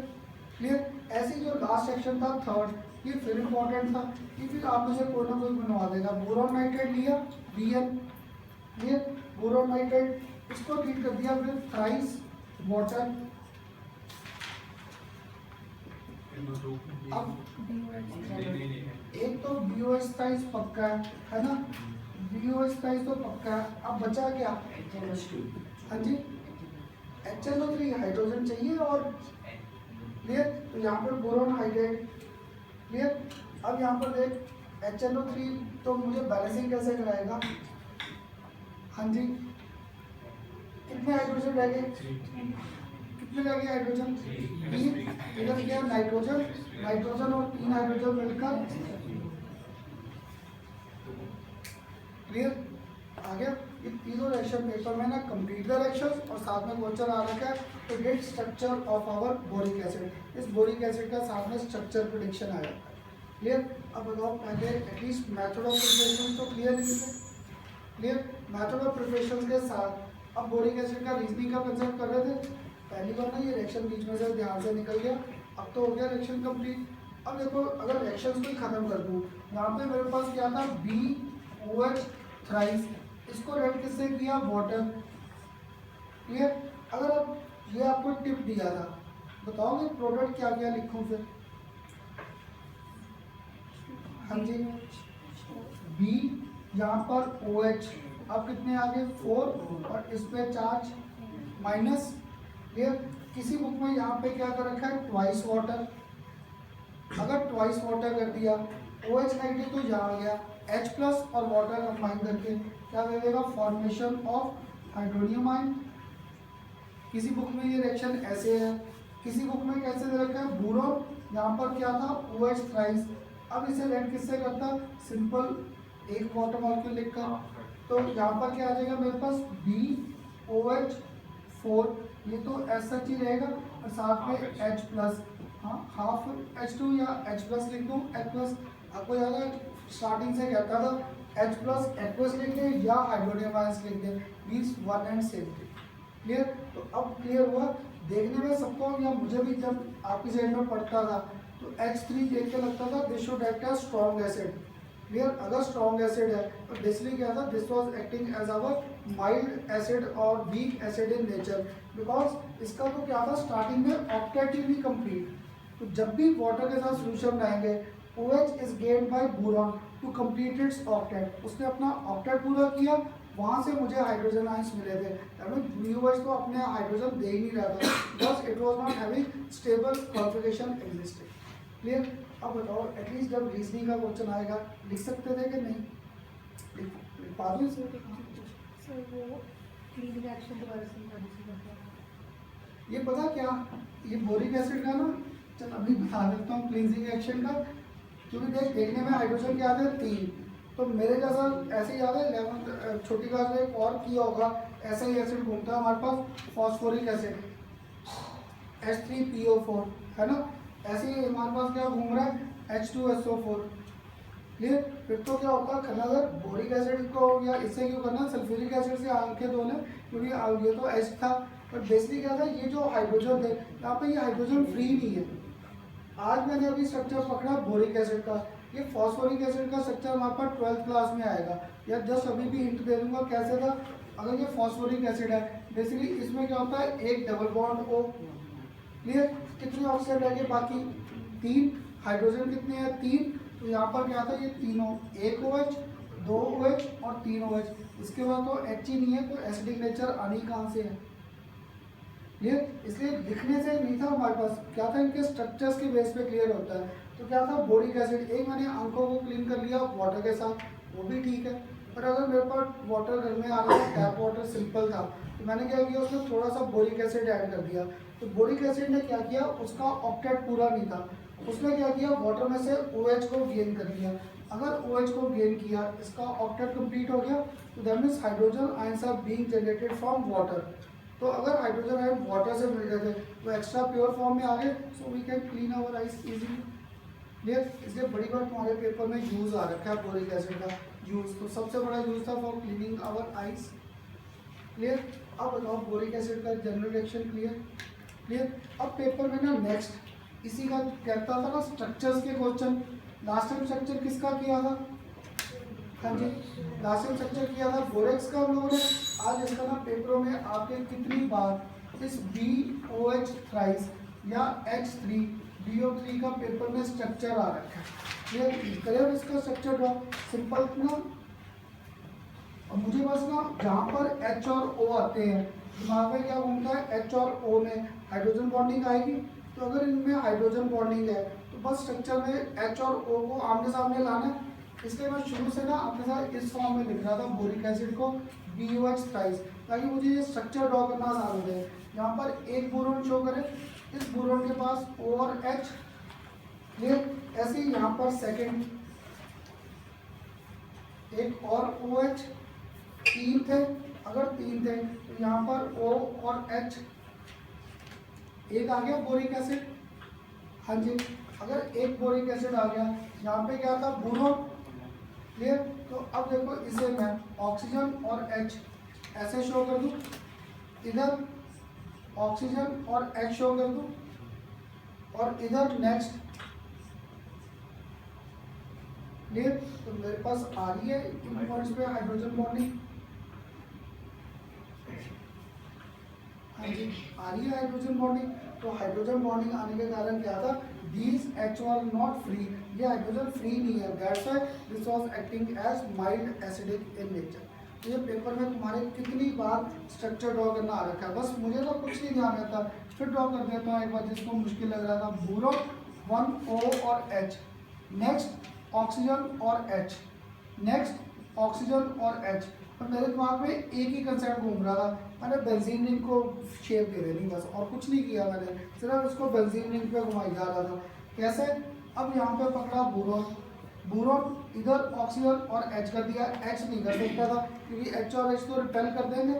क्लियर। ऐसी जो लास्ट सेक्शन था थर्ड, ये फिर इम्पोर्टेंट था कि फिर आप मुझे कोई ना कोई बनवा देगा। बोरॉन नाइट्रेट लिया Bn, क्लियर, बोरॉन नाइट्रेट इसको ट्रीट कर दिया फिर थ्राइस वाटर। अब एक तो BOH थ्राइस पक्का है ना, BOH थ्राइस तो पक्का है। अब बचा क्या? हाँ जी, HNO3 हाइड्रोजन चाहिए और क्लियर। तो यहाँ पर बोरोन हाइड्रेट क्लियर। अब यहाँ पर देख HNO3 तो मुझे बैलेंसिंग कैसे कराएगा? हाँ जी, कितने हाइड्रोजन रह गए? कितने रह गए हाइड्रोजन? 3। इधर क्या नाइट्रोजन, नाइट्रोजन और 3 हाइड्रोजन मिलकर क्लियर। आ गया। ये तीनों रिएक्शन पेपर में ना कंप्लीट द रिएक्शंस और साथ में क्वेश्चन आ रखा है तो get structure of our boric acid. इस बोरिक एसिड का साथ में स्ट्रक्चर प्रेडिक्शन आ जाता है। क्लियर। अब बताओ पहले एटलीस्ट मेथड ऑफ प्रिपरेशन तो क्लियर है। क्लियर। मेथड ऑफ प्रिपरेशन के साथ अब बोरिक एसिड का रीजनिंग का कंसेप्ट कर रहे थे। पहली बार ना ये रिएक्शन बीच में से ध्यान से निकल गया। अब तो हो गया रिएक्शन कंप्लीट। अब देखो अगर रिएक्शंस को ही खत्म कर दूँ, यहाँ पे मेरे पास क्या था BOH थ्राइस, इसको रेड किससे किया? वाटर। क्लियर। अगर अब ये आपको टिप दिया था, बताओगे प्रोडक्ट क्या क्या लिखूं फिर? हाँ जी, B यहाँ पर OH, अब कितने आ गए 4 और इस पे चार्ज माइनस। क्लियर। किसी बुक में यहाँ पे क्या कर रखा है ट्वाइस वाटर। अगर ट्वाइस वाटर कर दिया OH नेगेटिव तो यहाँ आ गया H प्लस और वाटर कंबाइन करके क्या दे देगा? Formation of hydronium ion. किसी बुक में ये रिएक्शन ऐसे है, किसी बुक में कैसे दे रखा है बोरोन, यहाँ पर क्या था OH थ्राइस। अब इसे रेड किससे करता? सिंपल एक वाटर मॉलिक्यूल लिखकर। तो यहाँ पर क्या आ जाएगा मेरे पास BOH4, ये तो एस सच ही रहेगा और साथ में H प्लस, हाँ हाफ H2 या H प्लस लिख दूँ H प्लस। आपको याद है स्टार्टिंग से कहता था H प्लस H प्लस लिख दे या हाइड्रोनियम आयंस लिख दे, means one and same thing. Clear. तो अब क्लियर हुआ। देखने में सबको या मुझे भी जब आपकी साइड में पढ़ता था तो H3 देख के लगता था this should act as strong acid. Clear. अगर स्ट्रॉन्ग एसिड है तो बेसिकली क्या था, this was acting as our mild acid और weak acid in nature, because इसका तो क्या था स्टार्टिंग में ऑक्टेट ही नहीं कंप्लीट। तो जब भी वाटर के साथ सोल्यूशन बनाएंगे OH is gained by boron to complete its octet. उसने अपना ऑक्टेट पूरा किया, वहाँ से मुझे हाइड्रोजन आयंस मिले थे। BOH तो अपने हाइड्रोजन दे ही नहीं रहा था, बस it was not having stable configuration existing. Clear. अब बताओ एटलीस्ट जब रीजनिंग का क्वेश्चन आएगा लिख सकते थे कि नहीं? लिख पा दूँ इसे? ये पता क्या, ये बोरिक एसिड का ना, चल अभी बता देता हूँ क्लींजिंग एक्शन का। क्योंकि देखने में हाइड्रोजन क्या आते हैं 3, तो मेरे जैसा ऐसे ही याद है 11th छोटी क्लास में एक और किया होगा, ऐसा ही एसिड घूमता है हमारे पास फॉस्फोरिक एसिड H3PO4 है ना। ऐसे ही हमारे पास क्या घूम रहा है H2SO4। क्लियर। फिर तो क्या होता है खनागर बोरिक एसिड को या इससे क्यों करना सल्फ्यूरिक एसिड से आंखें धोने, क्योंकि ये तो H था। पर बेसिकली क्या था, ये जो हाइड्रोजन थे यहाँ पे ये हाइड्रोजन फ्री नहीं है। आज मैंने अभी स्ट्रक्चर पकड़ा बोरिक एसिड का, ये फॉस्फोरिक एसिड का स्ट्रक्चर हमारे पास 12th क्लास में आएगा, या जस्ट अभी भी हिंट दे दूंगा कैसे था। अगर ये फॉस्फोरिक एसिड है बेसिकली इसमें क्या होता है एक डबल बॉन्ड O। क्लियर। कितने ऑक्सीजन रह गए? बाकी 3। हाइड्रोजन कितने हैं? 3। तो यहाँ पर क्या था ये तीनों, एक OH 2 OH और 3 OH। इसके बाद तो H ही नहीं है तो एसिडिक नेचर आनी कहाँ से है? क्लियर। इसलिए लिखने से नहीं था हमारे पास, क्या था इनके स्ट्रक्चर्स के बेस पे क्लियर होता है। तो क्या था बोरिक एसिड, एक मैंने आंखों को क्लीन कर लिया वाटर के साथ, वो भी ठीक है। पर अगर मेरे पास वाटर घर में आ रहा था, टैप वाटर सिंपल था, तो मैंने क्या किया, उसमें थोड़ा सा बोरिक एसिड ऐड कर दिया। तो बोरिक एसिड ने क्या किया, उसका ऑक्टेट पूरा नहीं था, उसने क्या किया, वाटर में से OH को गेन कर लिया। अगर OH को गेन किया, इसका ऑक्टेट कंप्लीट हो गया, तो that means hydrogen ions are being generated from water. तो अगर हाइड्रोजन आयन वाटर से मिल गए थे तो एक्स्ट्रा प्योर फॉर्म में आ गए, so we can clean our ice easily. Clear? इसलिए बड़ी बार तुम्हारे पेपर में यूज आ रखा है बोरिक एसिड का यूज, तो सबसे बड़ा यूज था for cleaning our ice. Clear? अब बताओ बोरिक एसिड का जनरल रिएक्शन क्लियर? क्लियर? अब पेपर में ना नेक्स्ट इसी का कहता था ना स्ट्रक्चर्स के क्वेश्चन। लास्ट टाइम स्ट्रक्चर किसका किया था? हाँ जी, लास्ट टाइम स्ट्रक्चर किया था बोरेक्स का हम लोगों ने। आज इसका ना पेपरों में आपके कितनी बार इस BOH थ्राइस या H3 BO3 का पेपर में स्ट्रक्चर आ रखा है। ये करें इसका स्ट्रक्चर ड्रॉ सिंपल ना। अब मुझे बस ना जहाँ पर H और O आते हैं दिमाग में क्या घूमता है, H और O में हाइड्रोजन बॉन्डिंग आएगी। तो अगर इनमें हाइड्रोजन बॉन्डिंग है तो बस स्ट्रक्चर में H और O को आमने सामने लाना है। इसलिए मैं शुरू से ना अपने साथ इस फॉर्म में लिख रहा था बोरिक एसिड को BOH थ्राइस, ताकि मुझे ये स्ट्रक्चर ड्रॉ करना आसान हो जाए। यहाँ पर एक बोरोन शो करे, इस बोरोन के पास O और H, ये ऐसे ही यहाँ पर सेकंड एक और OH, तीन थे। अगर तीन थे तो यहाँ पर O और H, एक आ गया बोरिक एसिड। हाँ जी, अगर एक बोरिक एसिड आ गया, यहाँ पे क्या था, बोरोन। क्लियर? तो अब देखो इसे मैं ऑक्सीजन और H ऐसे शो कर दूं, इधर ऑक्सीजन और H शो कर दूं, और इधर नेक्स्ट। क्लियर? तो मेरे पास आ रही है इन पॉइंट्स पे हाइड्रोजन बॉन्डिंग। हाँ जी, आ रही है हाइड्रोजन बॉन्डिंग। तो हाइड्रोजन बॉन्डिंग आने के कारण क्या था, these H were not free, ये हाइड्रोजन फ्री नहीं है, that's why this was acting as mild acidic in nature। तो ये पेपर में तुम्हारे कितनी बार स्ट्रक्चर ड्रॉ करना आ रखा है, बस मुझे तो कुछ नहीं ध्यान रहता, फिर ड्रॉ कर देता हूँ एक बार जिसको मुश्किल लग रहा था। बोरोन 1 O और H, नेक्स्ट ऑक्सीजन और H, नेक्स्ट ऑक्सीजन और H। और मेरे दिमाग में एक ही कंसेप्ट घूम रहा था, मैंने बेंजीन रिंग को शेप दे देनी बस, और कुछ नहीं किया मैंने, सिर्फ इसको बेंजीन रिंग पे घुमाई जा रहा था। कैसे? अब यहाँ पे पकड़ा बोरोन, बोरोन इधर ऑक्सीजन और H कर दिया, H नहीं कर सकता था क्योंकि H और H तो रिपेल कर देंगे।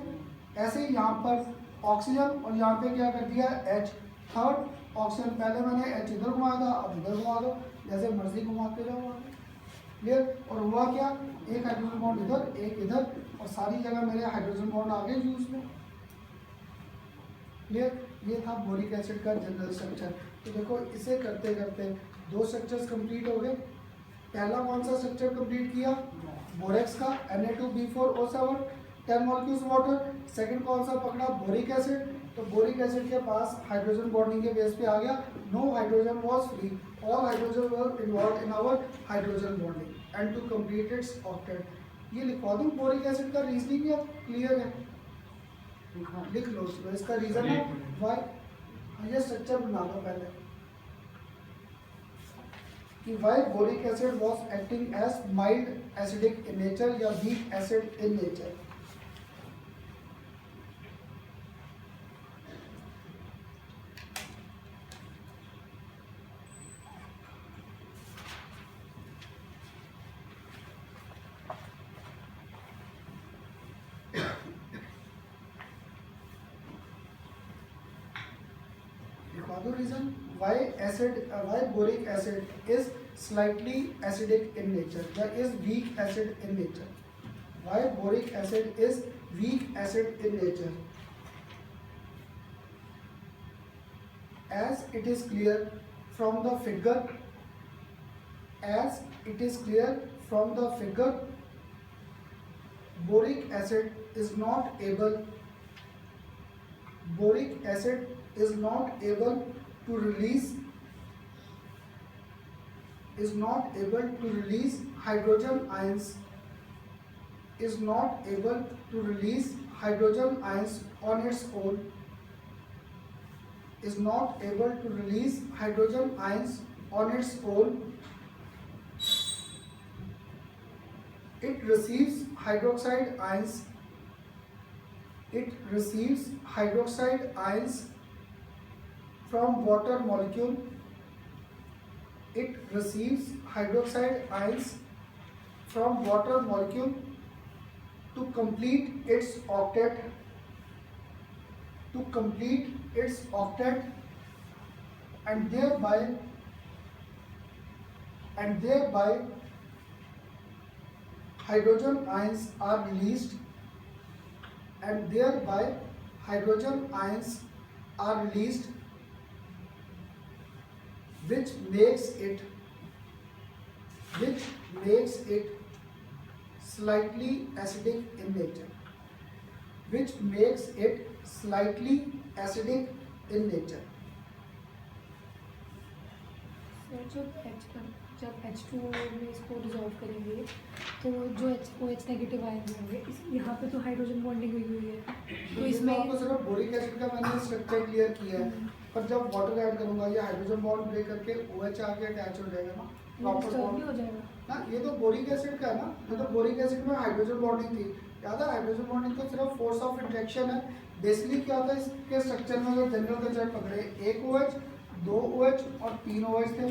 ऐसे ही यहाँ पर ऑक्सीजन और यहाँ पे क्या कर दिया, H। थर्ड ऑक्सीजन, पहले मैंने H इधर घुमाया था, अब इधर घुमा दो, जैसे मर्जी घुमाते जाओ। क्लियर? और हुआ क्या, एक हाइड्रोजन बॉन्ड इधर, एक इधर, और सारी जगह मेरे हाइड्रोजन बॉन्ड आ गए यूज में। क्लियर? ये था बोरिक एसिड का जनरल स्ट्रक्चर। तो देखो इसे करते करते दो स्ट्रक्चर्स कंप्लीट हो गए। पहला कौन सा स्ट्रक्चर कंप्लीट किया, बोरेक्स का Na2B4O7 10 मॉलिक्यूल्स वाटर। सेकंड कौन सा पकड़ा, बोरिक एसिड। तो बोरिक एसिड के पास हाइड्रोजन बॉन्डिंग के बेस पे आ गया, no hydrogen was free, all hydrogen were involved in our hydrogen bonding and to complete its octet. ये लिखवा दूं, बोरिक एसिड का रीजनिंग या क्लियर है, लिख लो। तो इसका रीजन है वाई, ये स्ट्रक्चर बना दो पहले कि why boric acid was acting as mild acidic in nature या weak acid in nature. Reason why boric acid is slightly acidic in nature, that is weak acid in nature. Why boric acid is weak acid in nature? As it is clear from the figure, as it is clear from the figure, boric acid is not able, boric acid is not able to release, is not able to release hydrogen ions, is not able to release hydrogen ions on its own, is not able to release hydrogen ions on its own. It receives hydroxide ions. It receives hydroxide ions from water molecule. It receives hydroxide ions from water molecule to complete its octet. To complete its octet, and thereby hydrogen ions are released, and thereby hydrogen ions are released, which makes it slightly acidic in nature. Which makes it slightly acidic in nature. जब H2O में इसको dissolve करेंगे तो जो OH negative ion होंगे, इस यहाँ पे तो हाइड्रोजन बॉन्डिंग हुई हुई है, तो इसमें आपको सिर्फ बोरिक एसिड का मैंने स्ट्रक्चर क्लियर किया है, पर जब वाटर ऐड करूंगा ये हाइड्रोजन बॉन्ड ब्रेक करके OH आके अटैच हो जाएगा ना, प्रॉपर बॉन्ड हो जाएगा ना। ये तो बोरिक एसिड का है ना, ये तो बोरिक एसिड में हाइड्रोजन बॉन्डिंग थी। याद है, हाइड्रोजन बॉन्डिंग तो सिर्फ फोर्स ऑफ इंटरेक्शन है। बेसिकली क्या होता है इसके स्ट्रक्चर में, अगर जनरल कंसेप्ट पकड़े, एक OH, दो OH और तीन OH थे,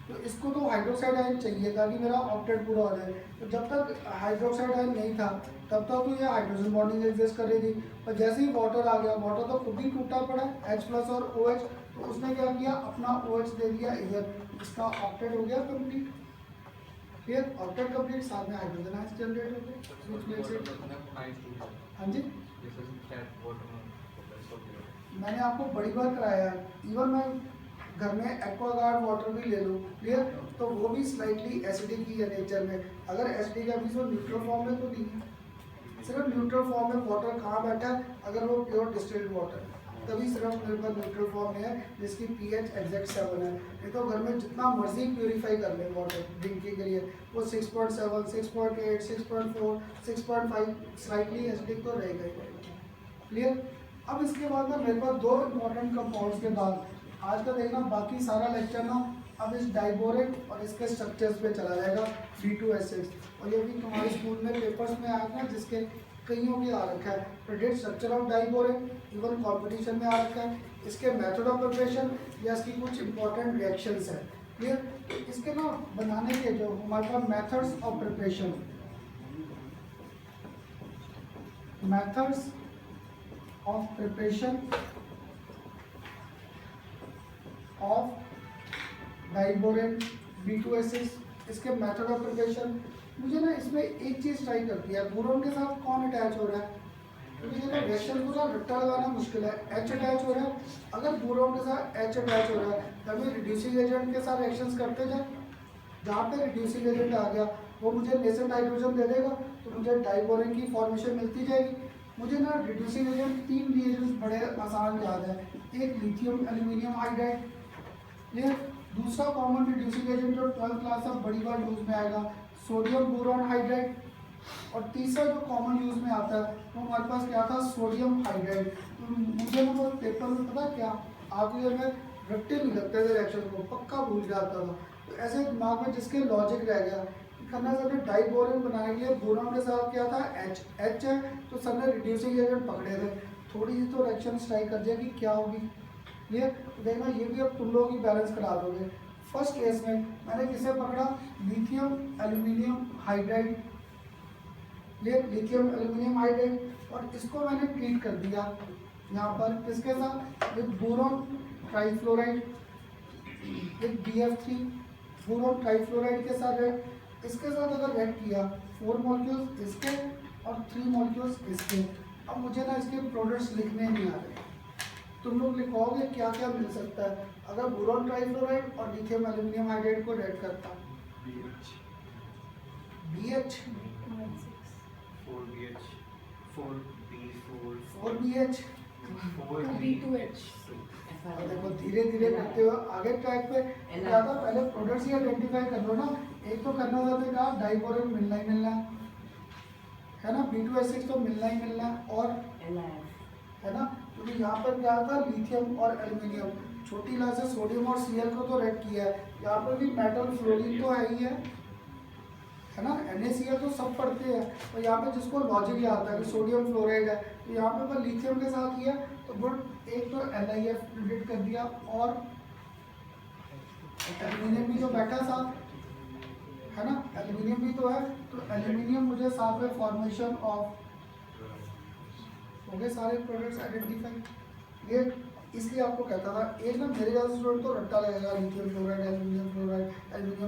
तो इसको तो हाइड्रोक्साइड आयन चाहिए था कि मेरा ऑक्टेट पूरा हो जाए। तो जब तक हाइड्रोक्साइड आयन नहीं था तब तक तो ये हाइड्रोजन बॉन्डिंग एग्जिस्ट कर रही थी, पर जैसे ही वाटर आ गया, वाटर तो खुद ही टूटा पड़ा H+ और OH, तो उसने क्या किया, अपना OH दे दिया इधर, इसका ऑक्टेट हो गया कंप्लीट। क्लियर, ऑक्टेट कंप्लीट, साथ में हाइड्रोजन आयंस जनरेट हो गए। हाँ जी, मैंने आपको बड़ी बार कराया है, इवन मैं घर में एक्वागार्ड वाटर भी ले लूँ, क्लियर, तो वो भी स्लाइटली एसिडिक ही है नेचर में। अगर एसिडिक है तो न्यूट्रल फॉर्म में तो नहीं है, सिर्फ न्यूट्रल फॉर्म में वाटर कहाँ बैठा है, अगर वो प्योर डिस्टिल्ड वाटर तभी सिर्फ मेरे पास न्यूट्रल फॉर्म में है जिसकी pH एग्जैक्ट 7 है। नहीं तो घर में जितना मर्जी प्योरीफाई कर ले वाटर ड्रिंकिंग के लिए, वो 6.7, 6.8, 6.4, 6.5 स्लाइटली एसिडिक तो रहेगा ही। क्लियर। अब इसके बाद ना मेरे पास दो इंपॉर्टेंट कंपाउंड्स के बाद आज का देखना, बाकी सारा लेक्चर ना अब इस डाइबोरेट और इसके स्ट्रक्चर्स पे चला जाएगा, B2S6। और ये भी तुम्हारे स्कूल में पेपर्स में आया था, जिसके कईयों के आ रखा है, predict structure of diborate, even competition में आ रखा है, इसके मेथड ऑफ प्रिपरेशन या इसकी कुछ इंपॉर्टेंट रिएक्शंस है। क्लियर। तो इसके ना बनाने के जो हमारे पास methods of preparation, methods of preparation of diborate B2S6, इसके मेथड ऑफ प्रिपरेशन। मुझे ना इसमें एक चीज़ ट्राई करती है, बोरोन के साथ कौन अटैच हो रहा है, क्योंकि ये रिएक्शन पूरा रट्टा लगाना मुश्किल है। H अटैच हो रहा है, अगर बोरोन के साथ H अटैच हो रहा है तभी रिड्यूसिंग एजेंट के साथ रिएक्शंस करते जाए। जहाँ पे रिड्यूसिंग एजेंट आ गया वो मुझे नेसेंट हाइड्रोजन दे देगा, तो मुझे डाइबोरेन की फॉर्मेशन मिलती जाएगी। मुझे ना रिड्यूसिंग एजेंट 3 रिएजेंट्स बड़े आसान याद है, एक लिथियम एल्यूमिनियम हाइड्राइड, क्लियर। दूसरा कॉमन रिड्यूसिंग एजेंट जो 12th क्लास में बड़ी बार यूज में आएगा, सोडियम बोरॉन हाइड्राइड। और तीसरा जो कॉमन यूज में आता है वो हमारे पास क्या था, सोडियम हाइड्राइड। तो मुझे ना वो पेपर में पता क्या, आपके में रट्टे नहीं लगते थे, रिएक्शन को पक्का भूल जाता था। तो ऐसे दिमाग में जिसके लॉजिक रह गया करना, सर ने डाइबोरेन बनाने के लिए बोरॉन के साथ क्या था, H है, तो सर ने रिड्यूसिंग एजेंट पकड़े थे। थोड़ी सी तो रिएक्शन ट्राई कर दिया कि क्या होगी। क्लियर। तो देखना ये भी अब तुम लोग ही बैलेंस करा दोगे। फर्स्ट केस में मैंने किसे पकड़ा, lithium aluminium hydride, clear, lithium aluminium hydride, और इसको मैंने ट्रीट कर दिया यहाँ पर किसके साथ, with boron trifluoride, with BF3 boron trifluoride के साथ रेड। इसके साथ अगर रेड किया 4 मॉलिक्यूल्स इसके और 3 मॉलिक्यूल्स इसके। अब मुझे ना इसके प्रोडक्ट्स लिखने नहीं आ रहे, तुम लोग लिखवाओगे क्या क्या मिल सकता है अगर बोरॉन ट्राइफ्लोराइड और लिथियम एल्यूमिनियम हाइड्राइड को रेड करता। BH 4BH 2B2H। देखो धीरे धीरे करते हुए आगे ट्रैक पे ज़्यादा, पहले प्रोडक्ट्स ही आइडेंटिफाई कर लो ना। एक तो करना चाहते कहा डाइबोरेन मिलना ही मिलना है ना, B2S6 तो मिलना ही मिलना है, और है ना, क्योंकि यहाँ पर क्या था, लिथियम और एल्यूमिनियम, छोटी क्लास से सोडियम और Cl को तो रेड किया है, यहाँ पर भी मेटल फ्लोरीन तो है ही है है ना, NaCl तो सब पढ़ते हैं, और यहाँ पे जिसको लॉजिक याद है कि सोडियम फ्लोराइड है, तो यहाँ पे अगर लिथियम के साथ किया तो गुड एक तो LiF प्रिडिक्ट कर दिया, और एल्यूमिनियम भी जो बैठा साथ है ना, एल्यूमिनियम भी तो है, तो एल्यूमिनियम मुझे साथ में फॉर्मेशन ऑफ हो गए सारे प्रोडक्ट्स आइडेंटिफाई। ये इसलिए आपको कहता था, एक ना मेरे जैसा स्टूडेंट तो रट्टा लगेगा लिथियम फ्लोराइड एल्यूमिनियम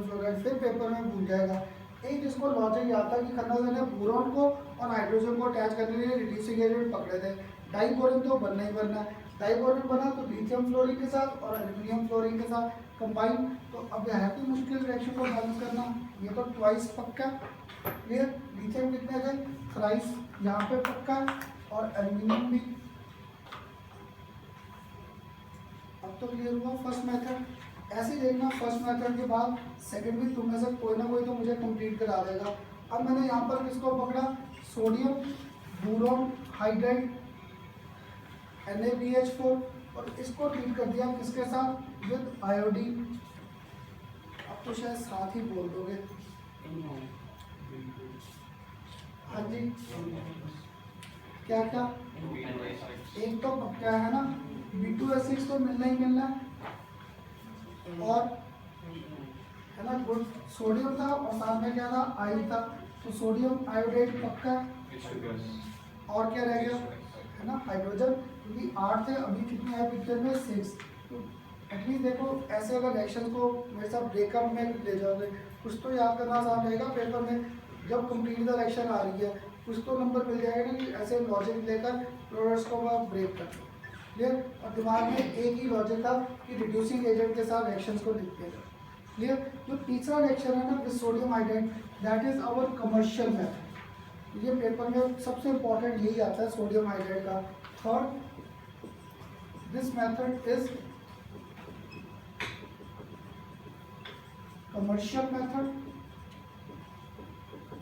फ्लोराइड, फिर पेपर में भूल जाएगा। एक जिसको लॉजिक याद था कि खन्ना ने बोरॉन को और हाइड्रोजन को अटैच करने के लिए रिड्यूसिंग एजेंट पकड़े थे, डाइबोरिन तो बनना ही बनना है, डाइबोरिन बना तो लिथियम फ्लोरीन के साथ और एल्यूमिनियम फ्लोरीन के साथ कंबाइन, तो अब है कोई मुश्किल रिएक्शन को बैलेंस करना, ये तो ट्वाइस पक्का क्लियर। लिथियम कितने थे, थ्राइस यहाँ पे पक्का, और एल्यूमिनियम भी। अब तो क्लियर हुआ फर्स्ट मेथड। ऐसे ही देखना फर्स्ट मेथड के बाद सेकंड भी तुम में से कोई ना कोई तो मुझे कंप्लीट करा देगा। अब मैंने यहाँ पर किसको पकड़ा, सोडियम बोरॉन हाइड्राइड NaBH4, और इसको ट्रीट कर दिया किसके साथ, विद आयोडीन। अब तो शायद साथ ही बोल दोगे, हाँ जी क्या क्या, एक तो पक्का है ना, B2S6 तो मिलना ही मिलना है, और है ना गुड, सोडियम था और साथ में क्या था, आई था, तो सोडियम आयोडाइड पक्का, और क्या रह गया है ना, हाइड्रोजन, क्योंकि 8 थे, अभी कितने है पिक्चर में 6, तो एटलीस्ट देखो ऐसे अगर रिएक्शन को मेरे साथ ब्रेकअप में ले जाओगे, कुछ तो याद करना आसान रहेगा पेपर में, जब कंप्लीट द रिएक्शन आ रही है कुछ तो नंबर मिल जाएगा ना, कि ऐसे लॉजिक लेकर प्रोडक्ट्स को आप ब्रेक कर दो, क्लियर। और दिमाग में एक ही लॉजिक था कि रिड्यूसिंग एजेंट के साथ रिएक्शंस को लिखते हैं, क्लियर। जो तीसरा रिएक्शन है ना with sodium iodide, that is our commercial method, ये पेपर में सबसे इंपॉर्टेंट यही आता है सोडियम आयोडाइड का। Third, this method is commercial method,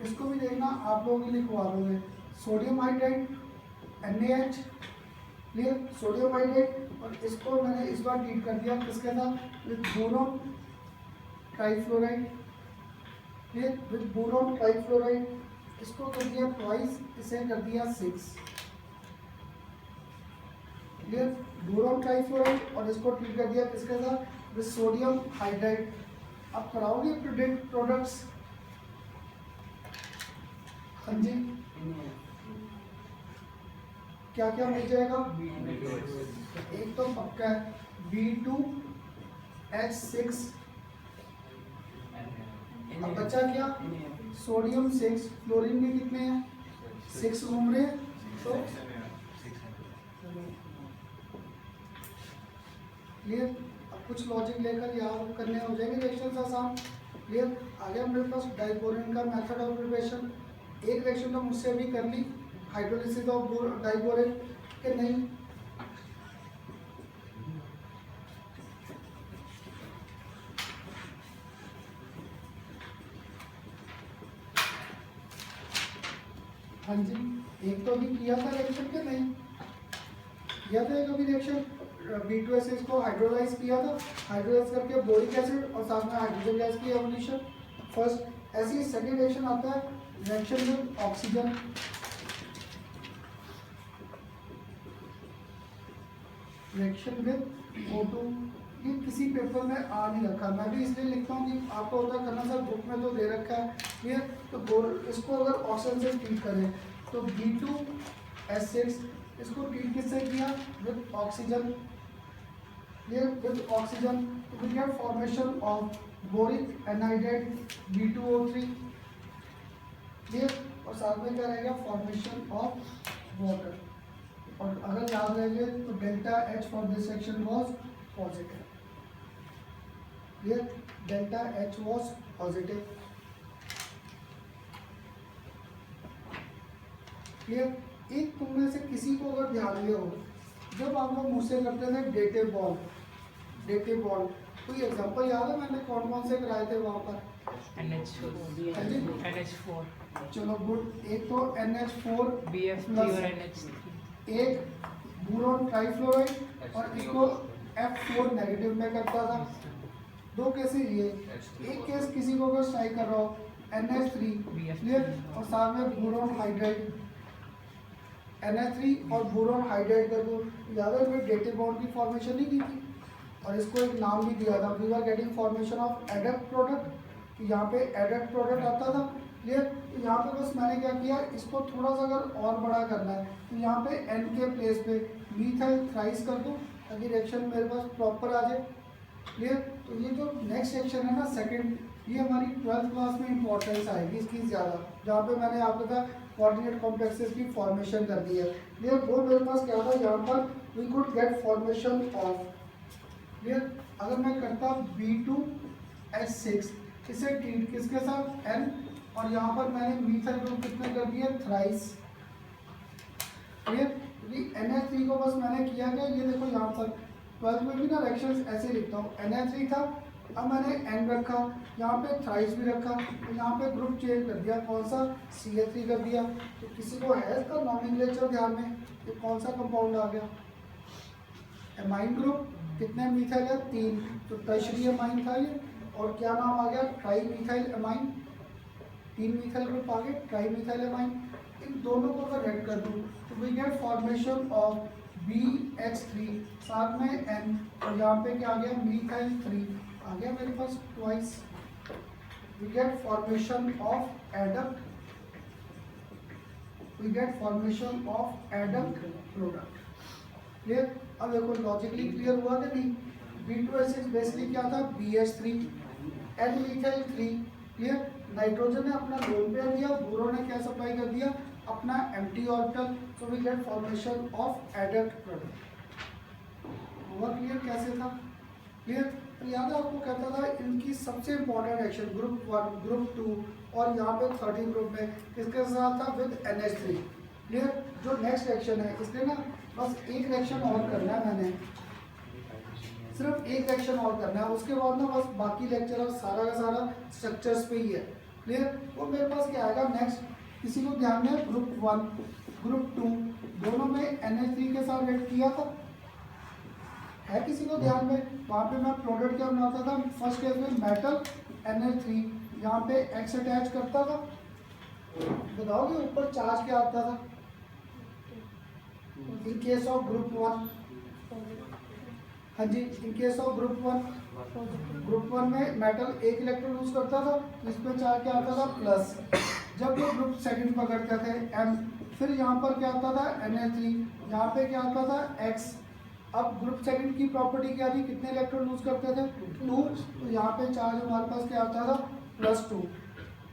इसको भी देखना आप लोग ही लिखवा दोगे, sodium hydride NaH, clear, sodium hydride, और इसको मैंने इस बार ट्रीट कर दिया किसके साथ, with boron trifluoride, clear, with boron trifluoride, इसको कर दिया ट्वाइस, इसे कर दिया 6, क्लियर, बोरॉन ट्राइफ्लोराइड, और इसको ट्रीट कर दिया किसके साथ, विद सोडियम हाइड्राइड। अब कराओगे प्रोडक्ट प्रोडक्ट्स, हाँ जी क्या क्या मिल जाएगा, एक तो पक्का है B2H6, अब बचा क्या, सोडियम 6, फ्लोरीन में कितने हैं 6 घूम रहे हैं, तो क्लियर। अब कुछ लॉजिक लेकर याद करने हो जाएंगे रिएक्शन आसान, क्लियर। आगे हमारे पास डाइबोरिन का मेथड ऑफ प्रिपरेशन, एक रिएक्शन तो मुझसे भी कर ली, हाइड्रोलिसिस ऑफ डाइबोरिन के नहीं, हाँ जी एक तो अभी किया था रिएक्शन के नहीं, किया था एक अभी रिएक्शन, B2S6 को हाइड्रोलाइज किया था, हाइड्रोलाइज करके बोरिक एसिड और साथ में हाइड्रोजन गैस की एवोल्यूशन फर्स्ट। ऐसी सेकेंड रिएक्शन आता है reaction with oxygen, reaction with O2, ये किसी पेपर में आ नहीं रखा, मैं भी इसलिए लिखता हूँ कि आपको होता करना सर बुक में तो दे रखा है, क्लियर। तो इसको अगर ऑक्सीजन से ट्रीट करें तो B2S6, इसको ट्रीट किससे किया, with oxygen, clear, with oxygen, तो we get formation of boric anhydride B2O3, clear, और साथ में क्या रहेगा, फॉर्मेशन ऑफ वाटर, और अगर याद रह गए तो delta H for this section was positive, clear, delta H was positive, clear. एक तुम में से किसी को अगर ध्यान दिया हो, जब आप लोग मुझसे करते थे डेटिव बॉन्ड, कोई एग्जांपल याद है मैंने कौन कौन से कराए थे वहाँ पर, NH4 चलो गुड, एक तो NH4 BF3 और NH3, एक बोरॉन ट्राइफ्लोराइड और इसको F4 नेगेटिव में करता था। दो केसेस ये, एक केस किसी को अगर स्ट्राइक कर रहा हो NH3 क्लियर, और साथ में बोरॉन हाइड्राइड NH3 और बोरॉन हाइड्राइड कर दो। याद है मैं डेटिव बॉन्ड की फॉर्मेशन नहीं की थी और इसको एक नाम भी दिया था, we are getting formation of adduct product. यहाँ पे एडक्ट प्रोडक्ट आता था क्लियर। तो यहाँ पे बस मैंने क्या किया, इसको थोड़ा सा अगर और बड़ा करना है तो यहाँ पे N के प्लेस पे मीथाइल थ्राइस कर दूँ ताकि रिएक्शन मेरे पास प्रॉपर आ जाए क्लियर। तो ये जो नेक्स्ट सेक्शन है ना सेकंड, ये हमारी 12th क्लास में इंपॉर्टेंस आएगी इसकी ज़्यादा, जहाँ पे मैंने आपको कहा कोऑर्डिनेट कॉम्प्लेक्सेस की फॉर्मेशन कर दी है क्लियर। वो मेरे पास क्या था, यहाँ पर we could get formation of clear. अगर मैं करता B2H6 इसे ट्रीट किसके साथ N, और यहाँ पर मैंने मीथाइल ग्रुप कितने कर दिए थ्राइस क्लियर। NH3 को बस मैंने किया क्या, ये देखो यहाँ पर 12th में भी ना रिएक्शंस ऐसे लिखता हूँ, NH3 था, अब मैंने N रखा, यहाँ पे थ्राइस भी रखा, तो यहाँ पे ग्रुप चेंज कर दिया, कौन सा CH3 कर दिया। तो किसी को है इसका नॉमेनक्लेचर ध्यान में, ये कौन सा कंपाउंड आ गया, एमाइन ग्रुप, कितने मीथाइल है 3, तो टर्शरी एमाइन था ये, और क्या नाम आ गया tri methyl amine, 3 methyl group आ गए ट्राई मीथाइल एमाइन। इन दोनों को अगर ऐड कर दूँ तो we get formation of BH3 साथ में N, और यहाँ पे क्या आ गया मीथाइल 3 आ गया मेरे पास twice. We get formation of adduct, we get formation of adduct product clear. अब देखो लॉजिकली क्लियर हुआ कि नहीं। B2H6 बेसिकली क्या था BH3 N methyl 3 clear. Nitrogen ने अपना लोन पेयर दिया, बोरोन ने क्या सप्लाई कर दिया अपना empty orbital, so we get formation of adduct product. हुआ क्लियर कैसे था क्लियर। तो याद है आपको कहता था इनकी सबसे इंपॉर्टेंट एक्शन ग्रुप 1 ग्रुप 2 और यहाँ पे 13 ग्रुप में किसके साथ था विद NH3 क्लियर। जो नेक्स्ट रिएक्शन है इसलिए ना बस एक रिएक्शन और करना है, मैंने सिर्फ एक रिएक्शन और करना है, उसके बाद ना बस बाकी लेक्चर सारा का सारा स्ट्रक्चर्स पे ही है क्लियर। वो मेरे पास क्या आएगा नेक्स्ट, किसी को ध्यान में ग्रुप 1 ग्रुप 2 दोनों में NH3 के साथ रेड किया था, है किसी को ध्यान में। वहाँ पे मैं प्रोडक्ट क्या बनाता था, फर्स्ट केस में मेटल NH3 यहाँ पे X अटैच करता था, बताओगे ऊपर चार्ज क्या आता था इन केस ऑफ ग्रुप 1। हाँ जी, इन केस ऑफ ग्रुप 1 में मेटल एक इलेक्ट्रॉन यूज करता था, इसमें चार्ज क्या आता था प्लस। जब ये ग्रुप सेकंड पकड़ते थे M, फिर यहाँ पर क्या आता था NH3, यहाँ पे क्या आता था X। अब ग्रुप सेकंड की प्रॉपर्टी क्या थी, कितने इलेक्ट्रॉन यूज करते थे 2, तो यहाँ पे चार्ज हमारे पास क्या आता था +2।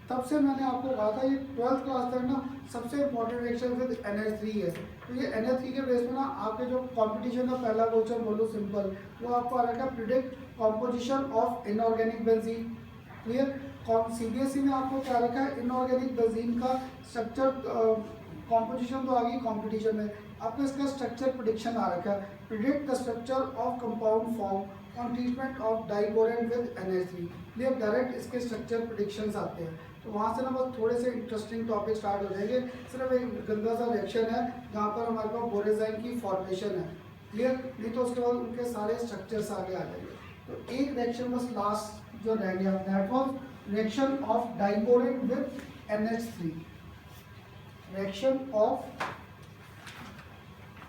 तब से मैंने आपको कहा था ये 12th क्लास तक ना सबसे इंपॉर्टेंट रिएक्शन विद NH3 है। तो ये NH3 के बेस में ना आपके जो कंपटीशन का पहला क्वेश्चन बोलो सिंपल, वो आपको आ रखा है predict composition of inorganic benzene clear. CBSE में आपको क्या रखा है इनऑर्गेनिक बेंजीन का स्ट्रक्चर, कॉम्पोजिशन तो आ गई कॉम्पिटिशन में, आपको इसका स्ट्रक्चर प्रिडिक्शन आ रखा है, predict the structure of compound form on treatment of diborane with NH3। ये डायरेक्ट इसके स्ट्रक्चर प्रिडिक्शंस आते हैं। तो वहाँ से ना बस थोड़े से इंटरेस्टिंग टॉपिक स्टार्ट हो जाएंगे। सिर्फ एक गंदा सा रिएक्शन है जहाँ पर हमारे पास बोरेजाइन की फॉर्मेशन है क्लियर, नहीं तो उसके बाद उनके सारे स्ट्रक्चर्स आगे आ जाएंगे। तो एक रिएक्शन बस लास्ट जो रह गया that was reaction of diborane with NH3, reaction of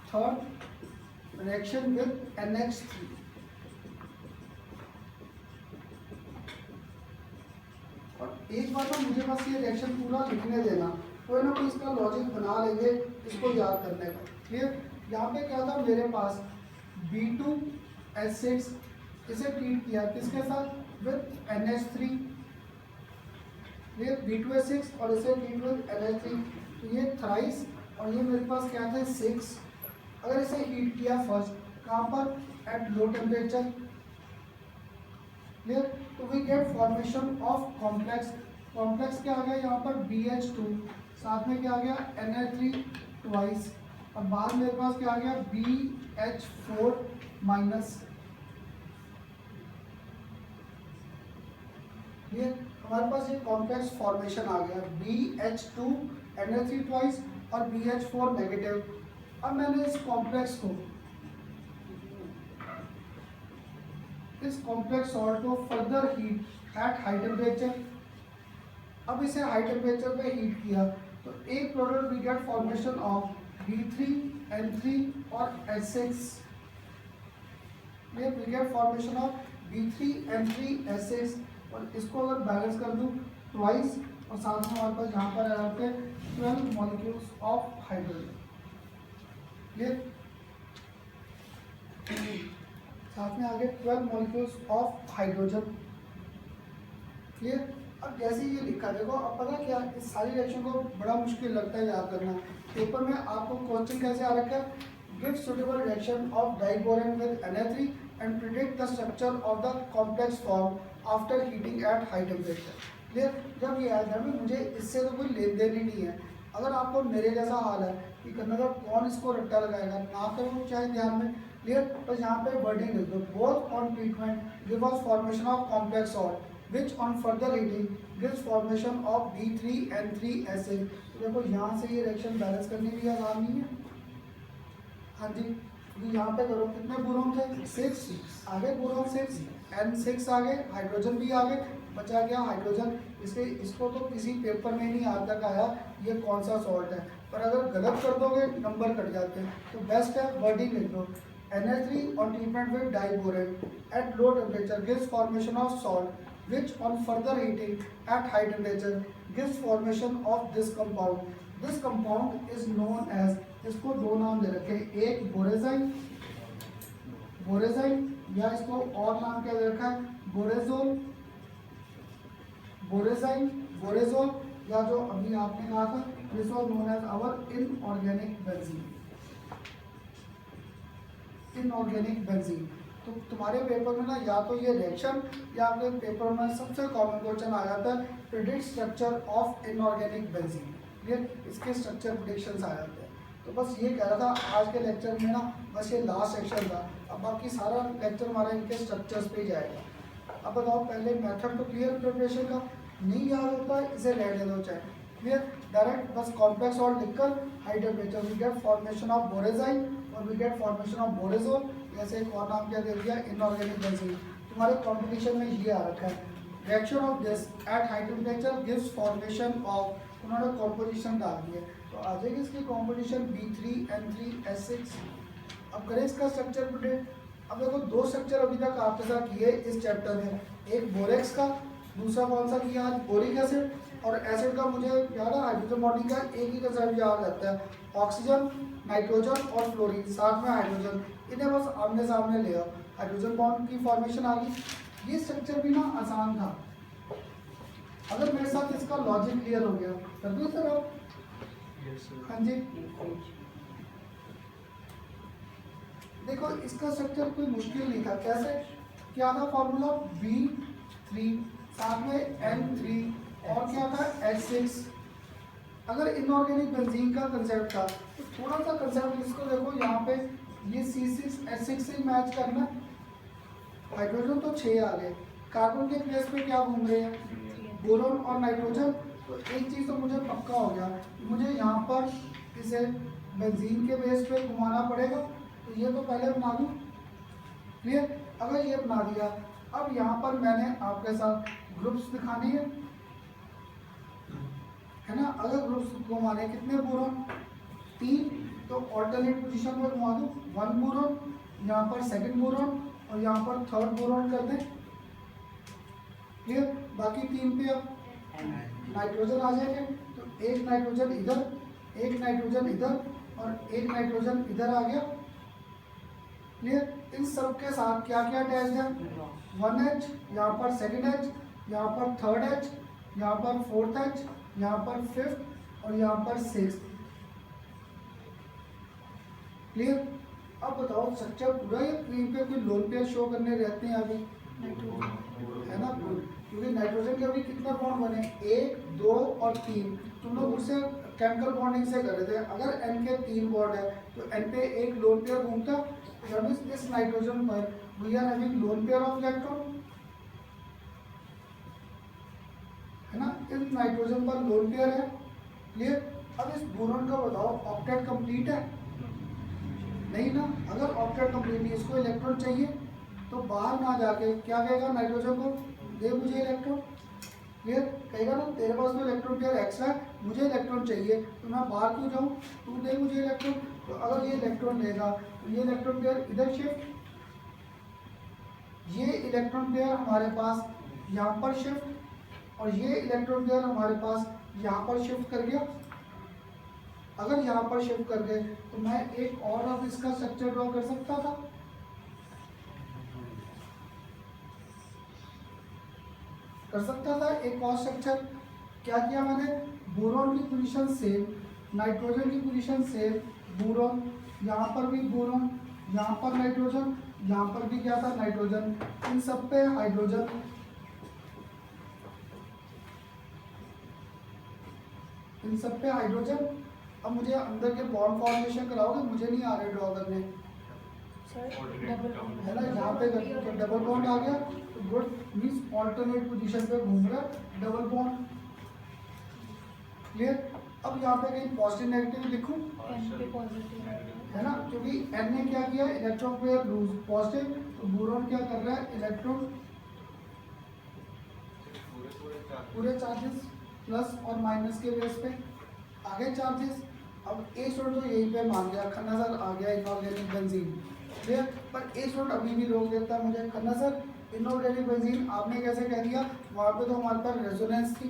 third reaction with NH3। और एक बार ना मुझे बस ये रिएक्शन पूरा लिखने देना, कोई ना कोई इसका लॉजिक बना लेंगे इसको याद करने का क्लियर। यहाँ पे क्या था मेरे पास B2H6 इसे ट्रीट किया किसके साथ विद NH3 क्लियर, B2H6 और इसे ट्रीट विद NH3। तो ये थ्राइस और ये मेरे पास क्या था 6। अगर इसे हीट किया फर्स्ट कहाँ पर एट लो टेम्परेचर क्लियर, तो we get formation of complex. Complex क्या आ गया यहाँ पर BH2 साथ में क्या आ गया NH3 ट्वाइस, और बाद मेरे पास क्या आ गया BH4 माइनस। ये हमारे पास ये कॉम्प्लेक्स फॉर्मेशन आ गया BH2 NH3 ट्वाइस और BH4 नेगेटिव। अब मैंने इस कॉम्प्लेक्स को इस कॉम्प्लेक्स सॉल्ट को further heat at high temperature अब इसे हाई टेम्परेचर पे हीट किया तो एक product we get formation of B3N3 और H6, ये we get formation of B3N3H6 और इसको अगर बैलेंस कर दूं ट्वाइस और साथ में हमारे पास यहाँ पर आ जाते हैं 12 मॉलिक्यूल्स ऑफ हाइड्रोजन, ये साथ में आगे 12 मॉलिक्यूल्स ऑफ हाइड्रोजन, क्लियर। अब जैसे ये लिखा देखो, अब पता क्या इस सारी रिएक्शन को बड़ा मुश्किल लगता है याद करना। पेपर में आपको क्वेश्चन कैसे आ रखा है, give suitable reaction of diborane with Na3 and predict the structure of the complex form after heating eight high temperature, clear. जब ये आया था मुझे इससे तो कोई लेन देन ही नहीं है। अगर आपको मेरे जैसा हाल है कि करना था कौन इसको रट्टा लगाएगा ना करो चाहे ध्यान में, क्लियर। बस यहाँ पे वर्डिंग लिख दो, both on treatment give us formation of complex salt which on further heating gives formation of B3N3H6। तो देखो यहाँ से ये रिएक्शन बैलेंस करनी भी आसान नहीं है। हाँ जी, तो यहाँ पे करो कितने बोरॉन थे 6, आगे बोरॉन 6 N6 आगे, हाइड्रोजन भी आगे, बचा गया हाइड्रोजन। इसको तो किसी पेपर में नहीं आज तक आया ये कौन सा सॉल्ट है, पर अगर गलत कर दोगे नंबर कट जाते हैं। तो बेस्ट है वर्डिंग लिख दो, Na3 on treatment with diborane at low temperature gives formation of salt which on further heating at high temperature gives formation of this compound. This compound is known as, इसको दो नाम दे रखे हैं, एक बोरेजाइन या इसको और नाम क्या दे रखा है बोरेजोल या जो अभी आपने कहा था this was known as our inorganic benzene. तो तुम्हारे पेपर में ना या तो ये रिएक्शन या आपके पेपर में सबसे कॉमन क्वेश्चन आ जाता है predict structure of inorganic benzene, ये इसके स्ट्रक्चर प्रिडिक्शंस आ जाते हैं। तो बस ये कह रहा था आज के लेक्चर में ना, बस ये लास्ट सेक्शन था, अब बाकी सारा लेक्चर हमारा इनके स्ट्रक्चर्स पे ही जाएगा। अब बताओ पहले मेथड तो क्लियर प्रिपरेशन का, नहीं याद होता है इसे रहने दो चाहे, क्लियर। डायरेक्ट बस कॉम्प्लेक्स सॉल्ट लिखकर high temperature we get formation of borazine और we get formation of borazole, जैसे एक और नाम क्या दे दिया इनऑर्गेनिक बेंजीन। तुम्हारे कॉम्पिटिशन में ये आ रखा है reaction of this eight high temperature gives formation of, उन्होंने कॉम्पोजिशन डाल दी है तो आ जाएगी इसकी कॉम्पोजिशन B3N3H6। अब करें इसका स्ट्रक्चर प्रिडिक्ट। अब देखो दो स्ट्रक्चर अभी तक आपके साथ किए इस चैप्टर में, एक बोरेक्स का, दूसरा कौन सा किया आज बोरिक एसिड, और एसिड का मुझे याद है हाइड्रोजन बॉन्डिंग का एक ही कंसेप्ट याद रहता है, ऑक्सीजन नाइट्रोजन और फ्लोरीन साथ में हाइड्रोजन, इन्हें बस आमने सामने ले आओ, हाइड्रोजन बॉन्ड की फॉर्मेशन आ गई। ये स्ट्रक्चर भी ना आसान था, अगर मेरे साथ इसका लॉजिक क्लियर हो गया कर दो सर आप। हाँ जी देखो इसका स्ट्रक्चर कोई मुश्किल नहीं था, कैसे क्या था फॉर्मूला B3 साथ में N3 और क्या था H6। अगर इनऑर्गेनिक बेंजीन का कंसेप्ट था तो थोड़ा सा कंसेप्ट इसको देखो, यहाँ पे ये C6H6 से मैच करना, हाइड्रोजन तो 6 आ गए, कार्बन के प्लेस पे क्या घूम रहे हैं बोरोन और नाइट्रोजन। तो एक चीज़ तो मुझे पक्का हो गया, मुझे यहाँ पर इसे बेंजीन के बेस पे घुमाना पड़ेगा, तो ये तो पहले बना दूँ, क्लियर। अगर ये बना दिया, अब यहाँ पर मैंने आपके साथ ग्रुप्स दिखाने हैं, है ना। अगर ग्रुप्स घुमाने कितने बोरोन 3, तो ऑल्टरनेट पोजीशन में घुमा दूँ 1 बोरोन, यहाँ पर सेकंड बोरोन और यहाँ पर थर्ड बोरोन कर दें, क्लियर। बाकी 3 पे अब नाइट्रोजन आ जाएंगे, तो एक नाइट्रोजन इधर, एक नाइट्रोजन इधर और एक नाइट्रोजन इधर आ गया, क्लियर। इन सब के साथ क्या क्या अटैच है 1H, यहाँ पर सेकंड H, यहाँ पर थर्ड H, यहाँ पर फोर्थ H, यहाँ पर फिफ्थ और यहाँ पर सिक्स, क्लियर। अब बताओ स्ट्रक्चर पूरा ये स्क्रीन पे कोई लोन पेयर शो करने रहते हैं अभी, है ना, क्योंकि नाइट्रोजन के अभी कितना बॉन्ड बने 1, 2 और 3। तुम लोग उससे केमिकल बॉन्डिंग से कर रहे थे, अगर N के 3 बॉन्ड है तो N पे एक लोन पेयर घूमता, इस नाइट्रोजन पर we are having lone pair of electron, है ना, इस नाइट्रोजन पर लोन पेयर है, क्लियर। अब इस बोरॉन का बताओ ऑक्टेट कंप्लीट है नहीं ना, अगर ऑक्टेट कंप्लीट नहीं, इसको इलेक्ट्रॉन चाहिए तो बाहर ना जाके क्या कहेगा नाइट्रोजन को, दे मुझे इलेक्ट्रॉन, क्लियर? कहेगा ना तेरे पास में इलेक्ट्रॉन पेयर एक्स्ट्रा है, मुझे इलेक्ट्रॉन चाहिए, तो मैं बाहर क्यों जाऊँ, तू दे मुझे इलेक्ट्रॉन। तो अगर ये इलेक्ट्रॉन लेगा तो ये इलेक्ट्रॉन पेयर इधर शिफ्ट, ये इलेक्ट्रॉन पेयर हमारे पास यहाँ पर शिफ्ट, और ये इलेक्ट्रॉन पेयर हमारे पास यहाँ पर शिफ्ट कर गया। अगर यहाँ पर शिफ्ट कर गए तो मैं एक और अब इसका स्ट्रक्चर ड्रॉ कर सकता था। एक और स्ट्रक्चर। क्या किया मैंने, बोरॉन की पोजीशन सेम, नाइट्रोजन की पोजीशन सेम, बोरॉन, यहाँ पर भी बोरॉन, यहाँ पर नाइट्रोजन, यहाँ पर भी क्या था नाइट्रोजन, इन सब पे हाइड्रोजन, इन सब पे हाइड्रोजन। अब मुझे अंदर के बॉन्ड फॉर्मेशन कराओगे, मुझे नहीं आ रहे ड्रॉ करने, है ना, यहाँ पे तो डबल बॉन्ड आ गया, तो गुड मीन्स ऑल्टरनेट पोजीशन पे घूम रहा डबल बॉन्ड। क्लियर? अब यहाँ पे कहीं पॉजिटिव नेगेटिव लिखूं, है ना, क्योंकि एन ने क्या किया, इलेक्ट्रॉन पेयर लूज पॉजिटिव, तो बोरॉन क्या कर रहा है, इलेक्ट्रॉन पूरे चार्जेस प्लस और माइनस के बेस पे आगे चार्जेस। अब ए स्टोन तो यहीं पे मान गया, खन्ना सर आ गया इनऑर्गेनिक बेंजीन, क्लियर? पर ए स्टोन अभी भी रोक देता है मुझे, खन्ना सर इनऑर्गेनिक बेंजीन आपने कैसे कह दिया, वहाँ पे तो हमारे पास रेजोनेंस थी,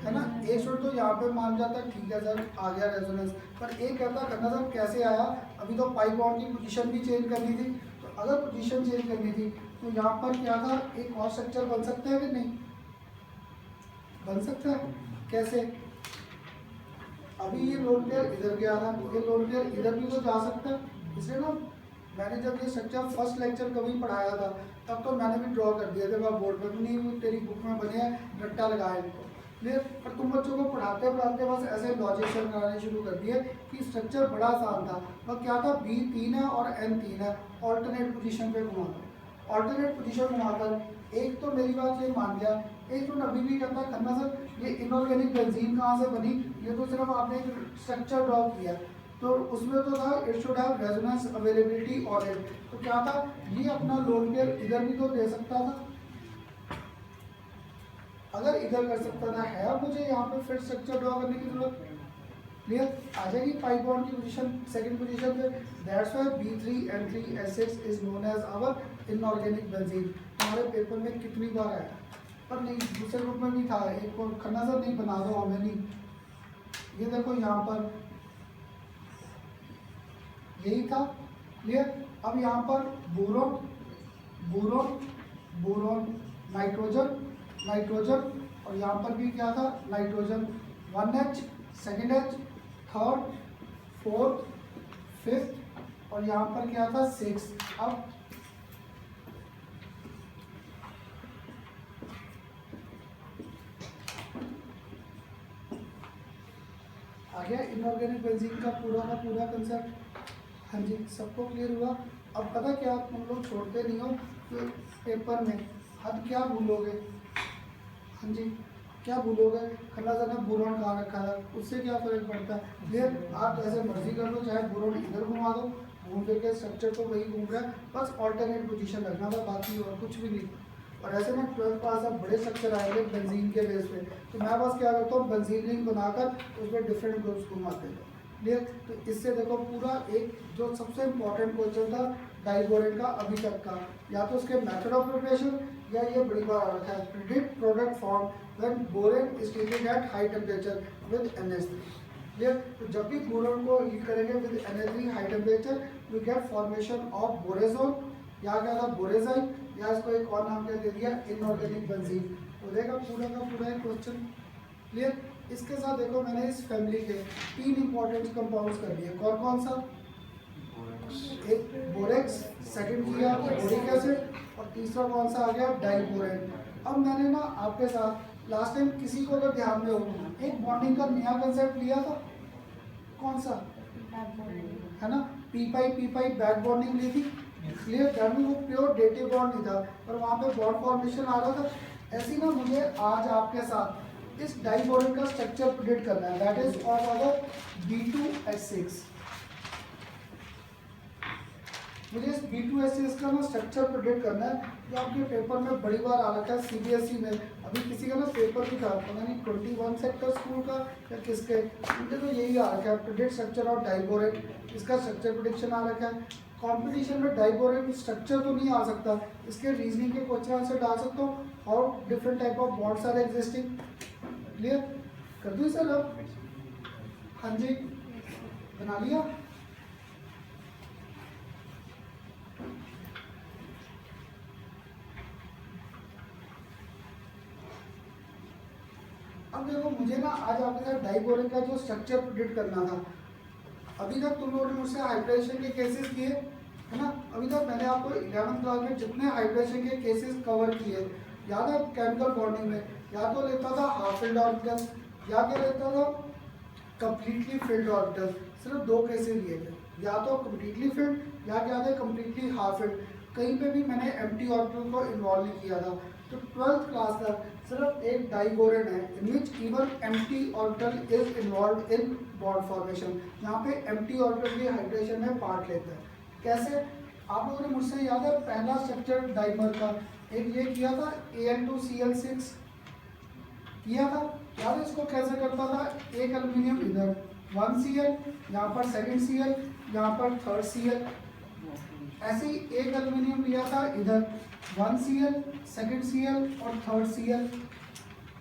है ना, ए स्टोन तो यहाँ पे मान जाता, ठीक है सर आ गया रेजोनेंस, पर ए कहता खन्ना सर कैसे आया, अभी तो पाई बॉन्ड की पोजीशन भी चेंज करनी थी, तो अगर पोजीशन चेंज करनी थी तो यहाँ पर क्या था, एक और स्ट्रक्चर बन सकता है कि नहीं बन सकता है, कैसे, अभी ये लोन पेयर इधर गया था, ये लोन पेयर इधर भी तो जा सकता है, इसलिए ना मैंने जब ये स्ट्रक्चर फर्स्ट लेक्चर कभी पढ़ाया था तब तो मैंने भी ड्रॉ कर दिया था बोर्ड पर, नहीं वो तेरी बुक में बने हैं, रट्टा लगाया इनको, क्लियर? पर तुम बच्चों को पढ़ाते पढ़ाते बस ऐसे लॉजिक लगाने शुरू कर दिए कि स्ट्रक्चर बड़ा आसान था, वह क्या था, बी 3 है और एन 3 है, ऑल्टरनेट पोजीशन पे घुमाकर, ऑल्टरनेट पोजीशन घुमाकर एक तो मेरी बात ये मान गया, एक तो अभी भी कहता है खन्ना सर ये इनऑर्गेनिक बेंजीन कहाँ से बनी, ये तो सिर्फ आपने एक स्ट्रक्चर ड्रॉ किया, तो उसमें तो था it should have resonance availability और इट, तो क्या था, ये अपना लोन पेयर इधर भी तो दे सकता था, अगर इधर कर सकता था, है मुझे यहाँ पे फिर स्ट्रक्चर ड्रॉ करने की जरूरत, क्लियर? आ जाएगी पाई बॉन्ड की पोजीशन सेकंड पोजीशन पे, that's why B3N3S6 is known as our inorganic benzene. हमारे पेपर में कितनी बार आया, पर नहीं दूसरे ग्रुप में भी था, एक और खन्ना सर नहीं बना दो हमें नहीं, ये देखो यहाँ पर यही था, क्लियर? अब यहाँ पर boron boron boron nitrogen nitrogen, और यहाँ पर भी क्या था nitrogen, 1H second H third fourth fifth, और यहाँ पर क्या था 6। अब आ गया इनऑर्गेनिक बेंजीन का पूरा कंसेप्ट, हाँ जी सबको क्लियर हुआ। अब पता क्या तुम लोग छोड़ते नहीं हो तो पेपर में हद क्या भूलोगे, हाँ जी क्या भूलोगे, खन्ना सर ने बोरॉन कहाँ रखा है, उससे क्या फर्क पड़ता है, क्लियर? आप जैसे मर्जी कर लो, चाहे बोरॉन इधर घुमा दो, घूम फिर के स्ट्रक्चर तो वही घूम रहा है, बस ऑल्टरनेट पोजीशन रखना था, बाकी और कुछ भी नहीं। और ऐसे में 12th पास अब बड़े स्ट्रक्चर आएंगे बेंजीन के बेस पे, तो मैं बस क्या करता हूँ बेंजीन रिंग बनाकर उसमें डिफरेंट ग्रुप्स घुमाते हैं, क्लियर? तो इससे देखो पूरा एक जो सबसे इम्पोर्टेंट क्वेश्चन था डाइबोरेन का अभी तक का, या तो उसके मेथड ऑफ प्रिपरेशन, या ये बड़ी बार आ रखा है predict product form when borane is treated at high temperature with NH3, clear? तो जब भी बोरॉन को हीट करेंगे with NH3 high temperature we get formation of borazon, या क्या था बोरेजाइन, या इसको एक और नाम क्या दे दिया इनऑर्गेनिक बेंजीन। तो देखा पूरा का पूरा क्वेश्चन, क्लियर? इसके साथ देखो मैंने इस फैमिली के 3 इंपॉर्टेंट कंपाउंड्स कर दिए, कौन कौन सा, एक बोरेक्स, सेकंड किया बोरिक एसिड, और तीसरा कौन सा आ गया डाइबोरेन। अब मैंने ना आपके साथ लास्ट टाइम किसी को अगर ध्यान में हो एक बॉन्डिंग का नया कंसेप्ट लिया था, कौन सा, है ना, पी पाई बैक बॉन्डिंग ली थी, क्लियर? दैट मीन वो प्योर डेटिव बॉन्ड नहीं था, पर वहाँ पे बॉन्ड फॉर्मेशन आ रहा था। ऐसी ना मुझे आज आपके साथ इस डाइबोरेन का स्ट्रक्चर प्रिडिक्ट करना है, that is of our B2H6, मुझे इस B2SC का ना स्ट्रक्चर प्रेडिक्ट करना है, जो आपके पेपर में बड़ी बार आ रखा है CBSE में। अभी किसी का ना पेपर भी था, पता नहीं 21 सेक्टर स्कूल का या किसके, मुझे तो यही आ रखा है, प्रेडिक्ट स्ट्रक्चर ऑफ डाइबोरेट, इसका स्ट्रक्चर प्रेडिक्शन आ रखा है। कंपटीशन में डाइबोरेट स्ट्रक्चर तो नहीं आ सकता, इसके रीजनिंग के क्वेश्चन आंसर डाल सकता हूँ, how different type of bonds are existing. Clear कर दूँ सर अब? हाँ जी, बना लिया। अब देखो, मुझे ना आज आपके साथ डाइबोरेट का जो स्ट्रक्चर प्रेडिक्ट करना था। अभी तक तुम लोगों ने मुझसे हाइब्रिडेशन के केसेस किए है ना। अभी तक मैंने आपको 11th क्लास में जितने हाइब्रिडेशन के केसेस कवर किए, याद है केमिकल बॉन्डिंग में, या तो लेता था हाफ फिल्ड ऑर्बिटल, या क्या लेता था कंप्लीटली फिल्ड ऑर्बिटल। सिर्फ दो केसेस लिए थे, या तो कंप्लीटली फिल्ड या क्या थे कंप्लीटली हाफ फिल्ड। कहीं पे भी मैंने एम्प्टी ऑर्बिटल को इन्वॉल्व नहीं किया था। तो 12th क्लास तक सिर्फ एक डाइबोरेन है in which even empty orbital is involve in bond formation. यहाँ पे एम्प्टी ऑर्बिटल भी हाइड्रेशन में पार्ट लेता है। कैसे? आप लोगों ने मुझसे याद है पहला स्ट्रक्चर डाइमर का एक ये किया था Al2Cl6 किया था, याद है इसको कैसे करता था? एक एल्यूमिनियम इधर 1Cl, यहाँ पर सेकंड Cl, यहाँ पर थर्ड Cl, ऐसे ही एक एल्यूमिनियम लिया था इधर 1Cl, सेकंड Cl और थर्ड Cl।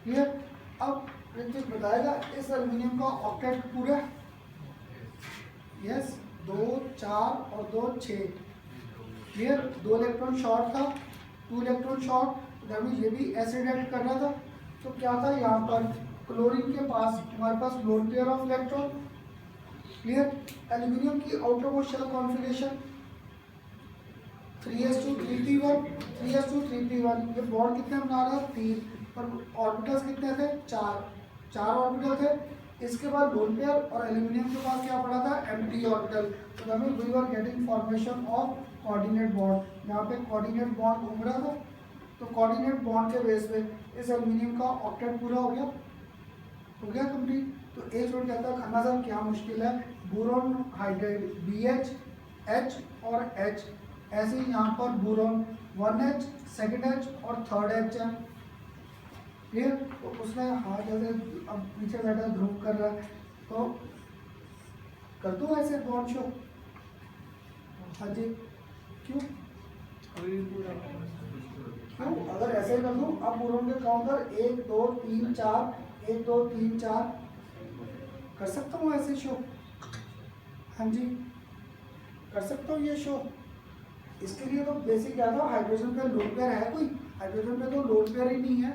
क्लियर? अब ऋतिक बताएगा इस एल्यूमिनियम का ऑक्टेट पूरा, यस 2 4 और 2 6। क्लियर? 2 इलेक्ट्रॉन शॉर्ट था, 2 इलेक्ट्रॉन शॉर्ट, दैट मींस ये भी एसिड ऐड कर रहा था। तो क्या था यहाँ पर क्लोरीन के पास हमारे पास lone pair of electron. Clear? Aluminium की outer most shell configuration 3s2 3p1 3s2 3p1। ये बॉन्ड कितने बना रहा है? 3, और ऑर्बिटल्स कितने थे? 4 ऑर्बिटल थे। इसके बाद लोन पेयर और एल्यूमिनियम के पास क्या पड़ा था? Empty orbital. तो हमें we were getting formation of coordinate bond. यहाँ पे कोऑर्डिनेट बॉन्ड घूम रहा था, तो कोऑर्डिनेट बॉन्ड के बेस पे इस एल्यूमिनियम का ऑक्टेट पूरा हो गया कंप्लीट। तो एक स्टूडेंट कहता है खन्ना साहब क्या मुश्किल है, बोरॉन हाइड्राइड BH H और H, ऐसे ही यहाँ पर बोरॉन 1H, सेकंड H और थर्ड H है। क्लियर? तो उसने हाँ जैसे अब पीछे बैठा ध्रुव कर रहा है, तो कर दो ऐसे बॉन्ड शो। हाँ जी, क्यों? अगर ऐसे कर दूं, अब बोरॉन के काउंटर 1 2 3 4 1 2 3 4 कर सकता हूँ ऐसे शो। हाँ जी, कर सकता हूँ ये शो। इसके लिए तो बेसिक क्या था, हाइड्रोजन पे लोन पेयर है कोई? हाइड्रोजन पे तो लोन पेयर ही नहीं है।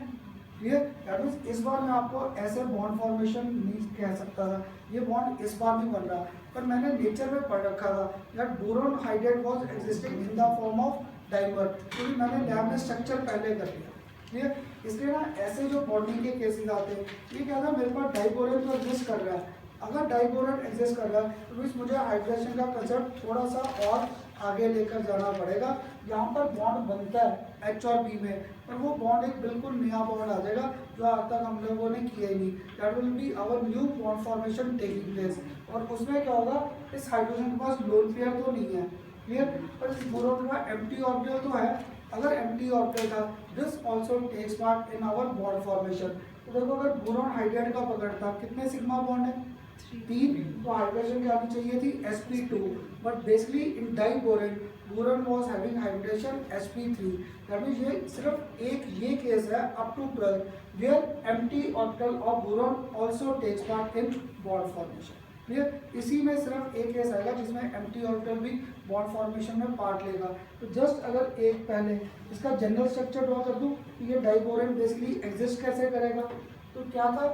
क्लियर? दैट मींस इस बार मैं आपको ऐसे बॉन्ड फॉर्मेशन नहीं कह सकता था, ये बॉन्ड इस बार नहीं बन रहा, पर मैंने नेचर में पढ़ रखा था that boron hydride was existing in the form of dimer, क्योंकि मैंने लैब में स्ट्रक्चर पहले कर लिया। क्लियर? इसलिए ना ऐसे जो बॉन्डिंग के केसेस आते हैं, ये क्या था मेरे पास डाइबोरेन तो एग्जिस्ट कर रहा है। अगर डाइबोरेन एग्जिस्ट कर रहा है तो मीन्स मुझे हाइड्रेशन का कंसेप्ट थोड़ा सा और आगे लेकर जाना पड़ेगा। यहाँ पर बॉन्ड बनता है H और B में, पर वो बॉन्ड एक बिल्कुल नया बॉन्ड आ जाएगा जो आज तक हम लोगों ने किया ही नहीं। That will be our new bond formation taking place. और उसमें क्या होगा, इस हाइड्रोजन के पास लोन पेयर तो नहीं है। क्लियर? पर इस बोरॉन का एम्प्टी ऑर्बिटल तो है। अगर एम्प्टी ऑर्बिटल था, this also takes part in our bond formation. तो देखो, अगर बोरॉन हाइड्राइड का पकड़ता, कितने सिग्मा बॉन्ड है? 3। तो हाइड्रेशन क्या आनी चाहिए थी? sp2, but basically in diborane boron was having hydration sp3। That means ये सिर्फ एक ये केस है up to 12 where empty orbital of boron also takes part in bond formation. Clear? इसी में सिर्फ एक केस आएगा जिसमें एम्प्टी ऑर्बिटल भी बॉन्ड फॉर्मेशन में पार्ट लेगा। तो जस्ट अगर एक पहले इसका जनरल स्ट्रक्चर ड्रॉ कर दूं, तो ये डाइबोरेन बेसिकली एग्जिस्ट कैसे करेगा? तो क्या था,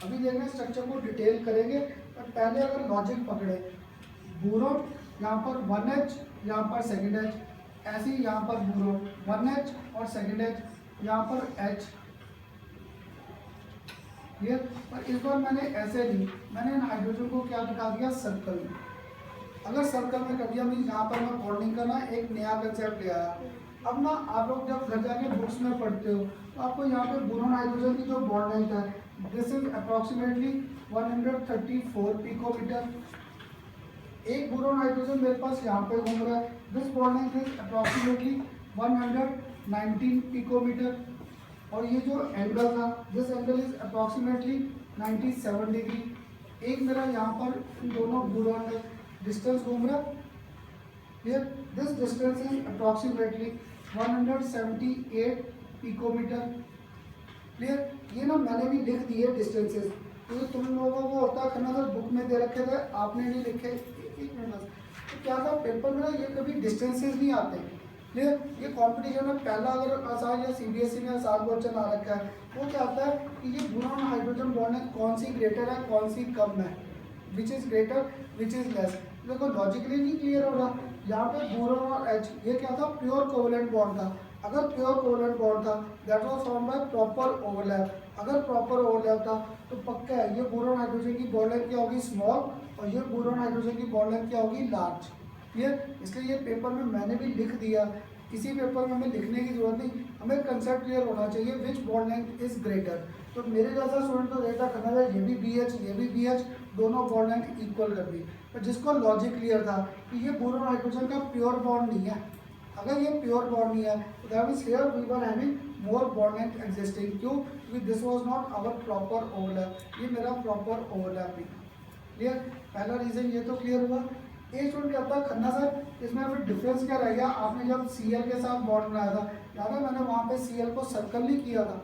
अभी देखेंगे स्ट्रक्चर को डिटेल करेंगे, पर पहले अगर लॉजिक पकड़े, बोरॉन यहाँ पर 1H, यहाँ पर सेकंड H, ऐसे ही यहाँ पर बोरॉन 1H और सेकंड H, यहाँ पर H। क्लियर? पर इस बार मैंने ऐसे नहीं, मैंने इन हाइड्रोजन को क्या दिखा दिया? सर्कल में। अगर सर्कल में कर दिया मीन्स यहाँ पर मैं बॉन्डिंग का ना एक नया कंसेप्ट ले आया। अब ना आप लोग जब घर जाके बुक्स में पढ़ते हो तो आपको यहाँ पे बोरॉन हाइड्रोजन की जो बॉन्ड लेंथ है, दिस इज अप्रॉक्सीमेटली 134 पिकोमीटर। एक बोरॉन हाइड्रोजन मेरे पास यहाँ पे घूम रहा है। This bond length is approximately 119 picometre, और ये जो एंगल था, this angle is approximately 97 degree. एक मेरा यहाँ पर इन दोनों बोरॉन का डिस्टेंस घूम रहा है। Here, this distance is approximately 178 picometre. Clear? ये ना मैंने भी लिख दिए डिस्टेंसेस, क्योंकि तुम लोगों को होता है ना, सर बुक में दे रखे थे, आपने नहीं लिखे। एक मिनट बस, तो क्या था पेपर में ना, ये कभी डिस्टेंसेस नहीं आते। क्लियर? ये कंपटीशन में पहला अगर आसान या सीबीएसई में आसान क्वेश्चन आ रखा है, वो क्या आता है कि ये बोरॉन हाइड्रोजन बॉन्ड है, कौन सी ग्रेटर है, कौन सी कम है, which is greater, which is less. देखो लॉजिकली नहीं क्लियर हो रहा। यहाँ पे बोरॉन और एच, ये क्या था, प्योर कोवेलेंट बॉन्ड था। अगर प्योर कोवेलेंट बॉन्ड था, that was form by proper overlap. अगर प्रॉपर ओवरलैप था तो पक्का है ये बोरॉन हाइड्रोजन की बॉन्ड लेंथ क्या होगी, स्मॉल, और ये बोरॉन हाइड्रोजन की बॉन्ड लेंथ क्या होगी, लार्ज। क्लियर? इसलिए ये पेपर में मैंने भी लिख दिया, किसी पेपर में हमें लिखने की जरूरत नहीं, हमें कंसेप्ट क्लियर होना चाहिए विच बॉन्ड लेंथ इज ग्रेटर। तो मेरे जैसा स्टूडेंट तो देखा करना था, ये भी BH, ये भी BH, दोनों बॉन्ड लेंथ इक्वल कर दी। पर जिसको लॉजिक क्लियर था कि ये बोरॉन हाइड्रोजन का प्योर बॉन्ड नहीं है, अगर ये प्योर बॉन्ड नहीं है तो that means here we were having more bond length existing. क्यों? क्योंकि this was not our proper overlap, ये मेरा प्रॉपर ओवरलैप नहीं। क्लियर? पहला रीजन ये तो क्लियर हुआ। एक स्टूडेंट कहता है खन्ना सर इसमें फिर डिफरेंस क्या रह गया, आपने जब Cl के साथ बॉन्ड बनाया था, याद है मैंने वहाँ पे Cl को सर्कल नहीं किया था,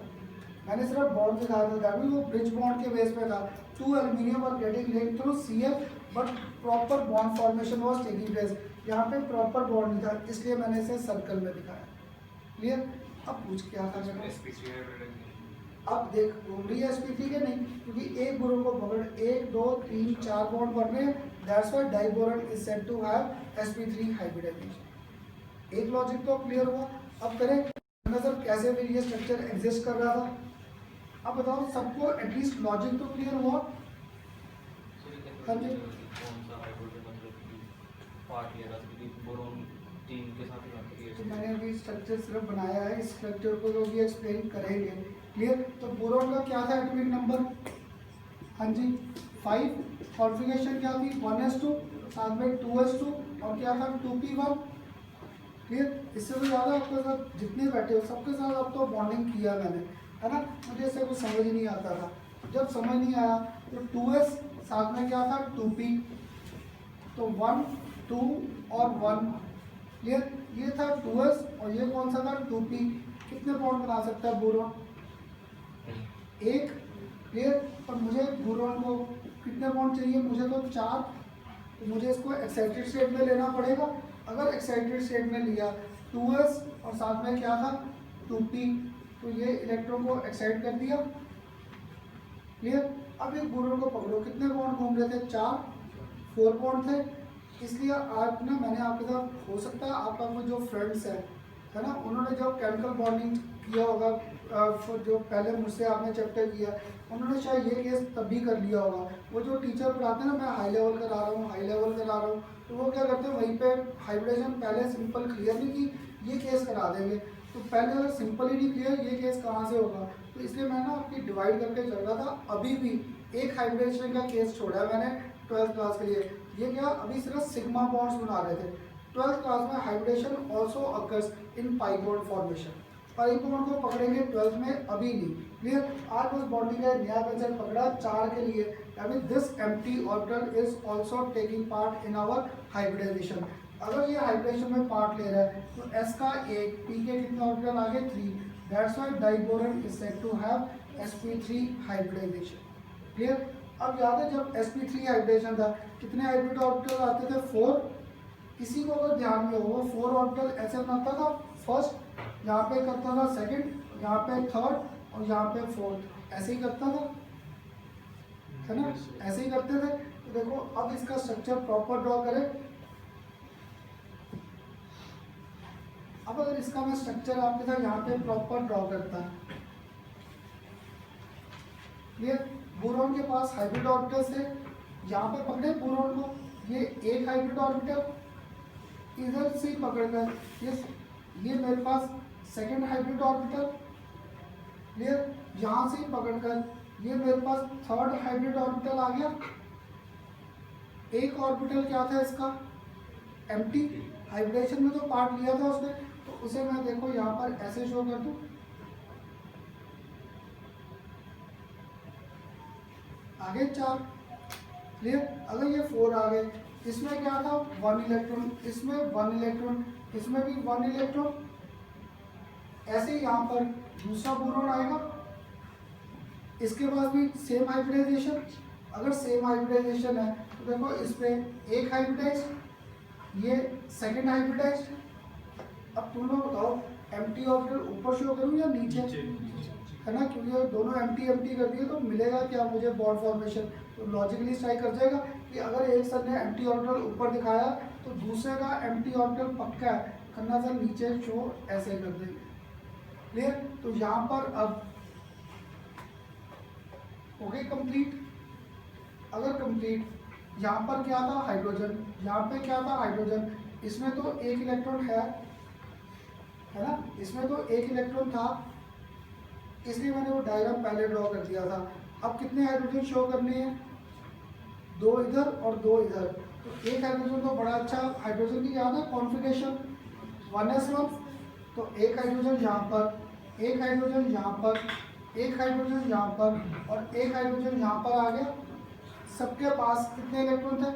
मैंने सिर्फ बॉन्ड दिखाया था। दैट मींस वो ब्रिज बॉन्ड के बेस पे था, 2 एल्यूमिनियम और getting linked through Cl, but proper bond formation was taking place. यहाँ पे प्रॉपर बॉन्ड नहीं था, इसलिए मैंने इसे सर्कल में दिखाया। क्लियर? अब पूछ क्या था मेरा, अब देख घूम रही है sp3 के नहीं, क्योंकि एक बोरॉन को पकड़ 1 2 3 4 बॉन्ड बन रहे हैं, that's why diborane is said to have sp3 hybridization. एक लॉजिक तो क्लियर हुआ। अब करें सर कैसे फिर ये स्ट्रक्चर एग्जिस्ट कर रहा था। अब बताओ सबको एटलीस्ट लॉजिक तो क्लियर हुआ। हाँ जी, तो मैंने अभी स्ट्रक्चर सिर्फ बनाया है, इस स्ट्रक्चर को जो भी एक्सप्लेन करेंगे। क्लियर? तो बोरॉन का क्या था एटॉमिक नंबर, हाँ जी 5, कॉन्फ़िगरेशन क्या थी 1s2, साथ में 2s2, और क्या था 2p1। क्लियर? इससे तो ज़्यादा आपके साथ जितने बैठे हो सबके साथ अब तो बॉन्डिंग किया मैंने, है ना। मुझे इससे कुछ समझ ही नहीं आता था, जब समझ नहीं आया तो 2s साथ में क्या था 2p, तो 1 2 और 1। क्लियर? ये था 2s और ये कौन सा था 2p। कितने बॉन्ड बना सकता है बोरॉन, एक। क्लियर? और मुझे बोरॉन को कितने बॉन्ड चाहिए, मुझे तो 4, तो मुझे इसको एक्साइटेड स्टेट में लेना पड़ेगा। अगर एक्साइटेड स्टेट में लिया 2s और साथ में क्या था 2p, तो ये इलेक्ट्रॉन को एक्साइट कर दिया। क्लियर? अब एक बोरॉन को पकड़ो, कितने बॉन्ड घूम रहे थे, 4 बॉन्ड थे। इसलिए आज ना मैंने आपके साथ, हो सकता है आपका जो फ्रेंड्स है ना, उन्होंने जब केमिकल बॉन्डिंग किया होगा, जो पहले मुझसे आपने चैप्टर किया, उन्होंने शायद ये केस तब भी कर लिया होगा। वो जो टीचर पढ़ाते हैं ना, मैं हाई लेवल करा रहा हूँ, हाई लेवल करा रहा हूँ, तो वो क्या करते हैं वहीं पे हाइब्रिडेशन पहले सिंपल क्लियर नहीं की, ये केस करा देंगे। तो पहले अगर सिंपल ही नहीं क्लियर, ये केस कहाँ से होगा। तो इसलिए मैं ना आपकी डिवाइड करके चल रहा था। अभी भी एक हाइब्रिडेशन का केस छोड़ा है मैंने 12th क्लास के लिए। ये क्या, अभी सिर्फ सिग्मा बॉन्ड्स बना रहे थे। 12th क्लास में hybridisation also occurs in pi bond formation. Pi bond को पकड़ेंगे 12th में, अभी नहीं। क्लियर? आज बस बॉन्डिंग का नया कंसेप्ट पकड़ा 4 के लिए, यानी this empty orbital is also taking part in our hybridisation. अगर ये हाइब्रिडेशन में पार्ट ले रहा है तो s का 1, p के कितने ऑर्बिटल आगे 3, that's why diborane is said to have sp3 hybridization. Clear? अब याद है जब sp3 हाइब्रिडेशन था कितने हाइब्रिड ऑर्बिटल आते थे, 4। किसी को अगर ध्यान में हो 4 ऑर्बिटल ऐसे बनता था, फर्स्ट यहाँ पे करता था, सेकंड यहाँ पे, थर्ड और यहाँ पे फोर्थ, ऐसे ही करता था, है ना, ऐसे ही करते थे। तो देखो अब इसका स्ट्रक्चर प्रॉपर ड्रॉ करें। अब अगर इसका मैं स्ट्रक्चर आपके साथ यहाँ पे प्रॉपर ड्रॉ करता है, ये बोरॉन के पास हाइब्रिड ऑर्बिटल्स थे, यहाँ पे पकड़े बोरॉन को, ये एक हाइब्रिड ऑर्बिटल, इधर से पकड़कर ये मेरे पास सेकंड हाइब्रिड ऑर्बिटल। क्लियर? यहाँ से पकड़कर ये मेरे पास थर्ड हाइब्रिड ऑर्बिटल आ गया। एक ऑर्बिटल क्या था इसका, एम्प्टी। हाइब्रिडेशन में तो पार्ट लिया था उसने, तो उसे मैं देखो यहाँ पर ऐसे शो कर दूँ, आगे 4, क्लियर। अगर ये 4 आ गए, इसमें क्या था 1 इलेक्ट्रॉन, इसमें 1 इलेक्ट्रॉन, इसमें भी 1 इलेक्ट्रॉन, ऐसे ही यहाँ पर दूसरा बोरॉन आएगा, इसके बाद भी सेम हाइब्रिडाइजेशन। अगर सेम हाइब्रिडाइजेशन है तो देखो इस पे एक हाइब्रिडाइज, ये सेकंड हाइब्रिडाइज। अब तुम लोग बताओ एम्प्टी ऑर्बिटल ऊपर शो करूँ या नीचे, है ना, क्योंकि ये दोनों एम्प्टी कर दिए तो मिलेगा क्या मुझे बॉन्ड फॉर्मेशन। तो लॉजिकली स्ट्राइक कर जाएगा कि अगर एक सर ने एम्प्टी ऑर्बिटल ऊपर दिखाया तो दूसरे का एम्प्टी ऑर्बिटल पक्का है करना सर नीचे शो ऐसे कर देंगे, क्लियर। तो यहाँ पर अब हो गई कंप्लीट। अगर कंप्लीट, यहाँ पर क्या था हाइड्रोजन, यहाँ पे क्या था हाइड्रोजन, इसमें तो एक इलेक्ट्रॉन है ना, इसमें तो एक इलेक्ट्रॉन था, इसलिए मैंने वो डायग्राम पहले ड्रॉ कर दिया था। अब कितने हाइड्रोजन शो करने हैं, 2 इधर और 2 इधर। तो एक हाइड्रोजन तो बड़ा अच्छा, हाइड्रोजन की क्या है कॉन्फ़िगरेशन 1s1, तो एक हाइड्रोजन यहाँ पर, एक हाइड्रोजन यहाँ पर, एक हाइड्रोजन यहाँ पर और एक हाइड्रोजन यहाँ पर आ गया। सबके पास कितने इलेक्ट्रॉन थे,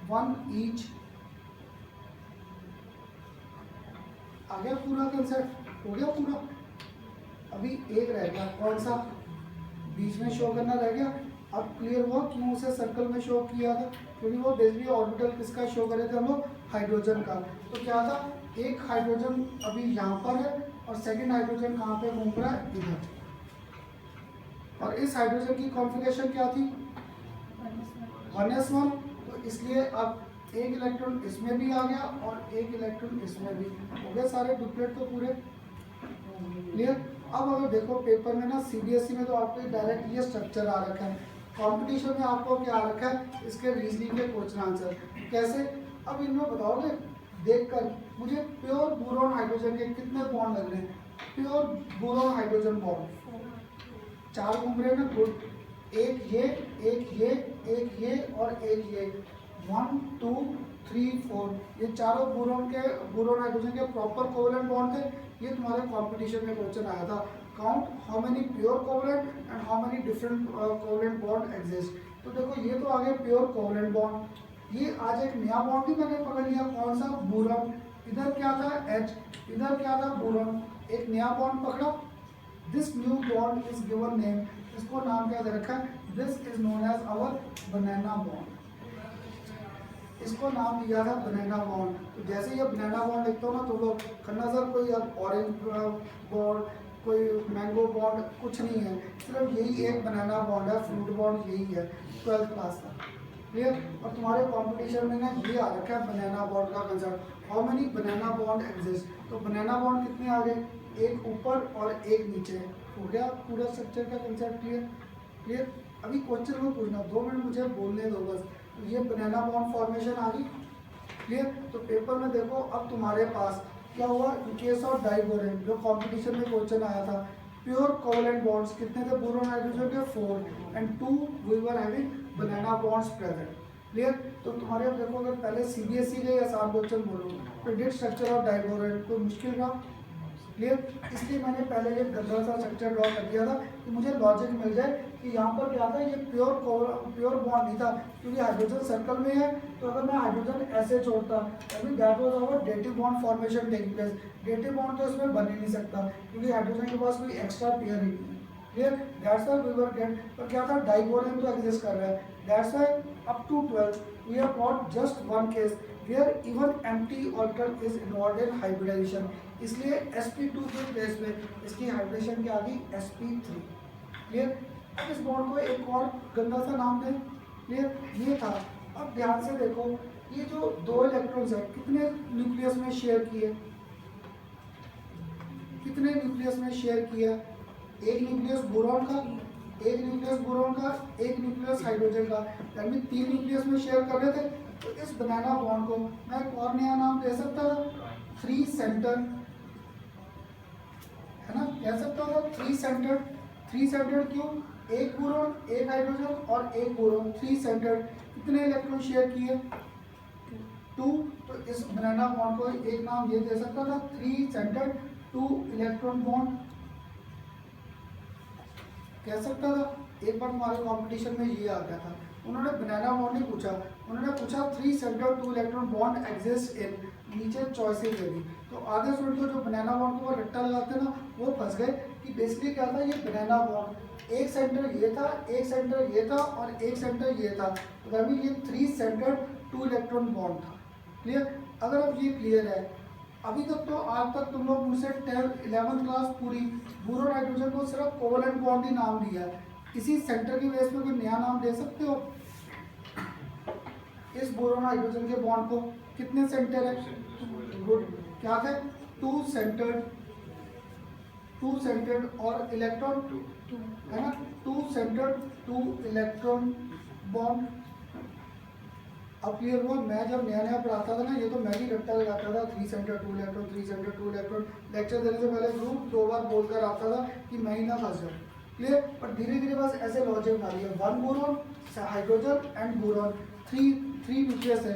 1 ईच। आ गया पूरा कंसेप्ट, हो गया पूरा। अभी एक रह गया, कौन सा, बीच में शो करना रह गया। अब क्लियर हुआ क्यों उसे सर्कल में शो किया था, क्योंकि वो बेसिकली ऑर्बिटल किसका शो करे थे हम लोग, हाइड्रोजन का। तो क्या था, एक हाइड्रोजन अभी यहाँ पर है और सेकंड हाइड्रोजन कहाँ पे घूम रहा है, इधर। और इस हाइड्रोजन की कॉन्फ़िगरेशन क्या थी, 1s1। तो इसलिए अब एक इलेक्ट्रॉन इसमें भी आ गया और एक इलेक्ट्रॉन इसमें भी, हो गए सारे डुप्लेट तो पूरे, क्लियर। अब अगर देखो पेपर में ना सीबीएसई में तो आपको डायरेक्ट ये स्ट्रक्चर आ रखा है, कंपटीशन में आपको क्या आ रखा है, इसके रीजनिंग के क्वेश्चन आंसर कैसे। अब इनमें बताओगे देखकर मुझे प्योर बोरॉन हाइड्रोजन के कितने बॉन्ड लग रहे हैं, प्योर बोरॉन हाइड्रोजन बॉन्ड 4 घूम रहे हैं ना, गुड। एक ये, एक ये, एक ये और एक ये, 1 2 3 4, ये चारों बोरॉन हाइड्रोजन के प्रॉपर कोवेलेंट बॉन्ड थे। ये तुम्हारे कंपटीशन में क्वेश्चन आया था, count how many pure covalent and how many different covalent bond exist. तो देखो ये तो आ गए प्योर कोवेलेंट बॉन्ड। ये आज एक नया बॉन्ड भी मैंने पकड़ लिया, कौन सा, बोरॉन। इधर क्या था H, इधर क्या था बोरॉन, एक नया बॉन्ड पकड़ा। This new bond is given name, इसको नाम क्या दे रखा है, this is known as our banana bond. इसको नाम दिया था बनाना बॉन्ड। तो जैसे ये बनाना बॉन्ड लिखते हो ना तो लोग खन्ना सर कोई अब ऑरेंज बॉन्ड, कोई मैंगो बॉन्ड कुछ नहीं है, सिर्फ यही एक बनाना बॉन्ड है, फ्रूट बॉन्ड यही है 12th क्लास का, क्लियर। और तुम्हारे कंपटीशन में ना ये आ रखा है बनाना बॉन्ड का concept, how many banana bond exist. तो बनाना बॉन्ड कितने आ गए, एक ऊपर और एक नीचे, हो गया पूरा स्ट्रक्चर का कंसेप्ट क्लियर, क्लियर। अभी क्वेश्चन में पूछना, 2 मिनट मुझे बोलने दो बस। तो ये बनाना बॉन्ड फॉर्मेशन आ गई, क्लियर। तो पेपर में देखो अब तुम्हारे पास क्या हुआ, इन केस ऑफ डाइबोरेन जो कंपटीशन में क्वेश्चन आया था, प्योर कोवेलेंट बॉन्ड्स कितने थे बोरॉन हाइड्रोजन के, 4 and 2 we were having banana bonds present, clear. तो तुम्हारे अब देखो अगर पहले सीबीएसई के आसान क्वेश्चन बोलो, प्रेडिक्ट स्ट्रक्चर ऑफ डाइबोरेन, कोई मुश्किल रहा, क्लियर। इसलिए मैंने पहले एक गंदा सा स्ट्रक्चर ड्रॉ कर दिया था कि मुझे लॉजिक मिल जाए कि यहाँ पर क्या था, ये प्योर बॉन्ड नहीं था, क्योंकि हाइड्रोजन सर्कल में है। तो अगर मैं हाइड्रोजन ऐसे छोड़ता तभी that was our dative bond formation taking place. Dative bond तो इसमें बन ही नहीं सकता क्योंकि हाइड्रोजन के पास कोई एक्स्ट्रा पेयर ही नहीं है, clear. That's why we were get, पर क्या था डाइबोरेन तो एग्जिस्ट कर रहा है, that's why up to 12 we have got just one case where even empty orbital is involved in hybridization, इसलिए sp2 के प्लेस में इसकी हाइब्रिडेशन क्या आ गई, sp3, क्लियर। अब इस बॉन्ड को एक और गंदा सा नाम दें, क्लियर, ये था। अब ध्यान से देखो ये जो 2 इलेक्ट्रॉन्स है कितने न्यूक्लियस में शेयर किए, कितने न्यूक्लियस में शेयर किया, एक न्यूक्लियस बोरॉन का, एक न्यूक्लियस बोरॉन का, एक न्यूक्लियस हाइड्रोजन का, यानी 3 न्यूक्लियस में शेयर कर रहे थे। तो इस बनाना बॉन्ड को मैं एक और नया नाम दे सकता था, 3 सेंटर, है ना, कह सकता था 3 सेंटर। 3 सेंटर क्यों, एक बोरॉन, एक हाइड्रोजन और एक बोरॉन, 3 सेंटर्ड, कितने इलेक्ट्रॉन शेयर किए? 2। तो इस बनाना बॉन्ड को एक नाम ये दे सकता था 3 सेंटर्ड 2 इलेक्ट्रॉन बॉन्ड कह सकता था। एक बार हमारे कंपटीशन में ये आ गया था, उन्होंने बनाना बॉन्ड नहीं पूछा, उन्होंने पूछा 3 centred 2 electron bond exist in, नीचे चॉइसेस दे दी। तो आधे स्टूडेंट को जो बनाना बॉन्ड को रट्टा लगाते ना वो फंस गए कि बेसिकली क्या था, ये बनाना बॉन्ड एक सेंटर ये था, एक सेंटर ये था और एक सेंटर ये था, तो दैट ये 3 सेंटर्ड 2 इलेक्ट्रॉन बॉन्ड था। क्लियर? अगर अब ये क्लियर है, अभी तक तो आज तक तुम लोग मुझसे 11th क्लास पूरी बोरॉन हाइड्रोजन को सिर्फ कोवलेंट बॉन्ड ही नाम दिया है, इसी सेंटर की बेस पे कोई नया नाम दे सकते हो? इस बोरॉन हाइड्रोजन के बॉन्ड को कितने सेंटर है? गुड, क्या थे? 2 सेंटर्ड और इलेक्ट्रॉन 2 है ना, 2 सेंटर्ड 2 इलेक्ट्रॉन बॉन्ड। अब क्लियर हुआ? मैं जब नया नया पढ़ाता था ना, ये तो मैं भी रट्टा लगाता था 3 center 2 electron, 3 center 2 electron, lecture देने से पहले ग्रुप 2 बार बोलकर आता था कि मैं ही ना फंस जाऊँ। क्लियर? पर धीरे धीरे बस ऐसे लॉजिक बना लिया, 1 boron hydrogen and boron, 3 nucleus है,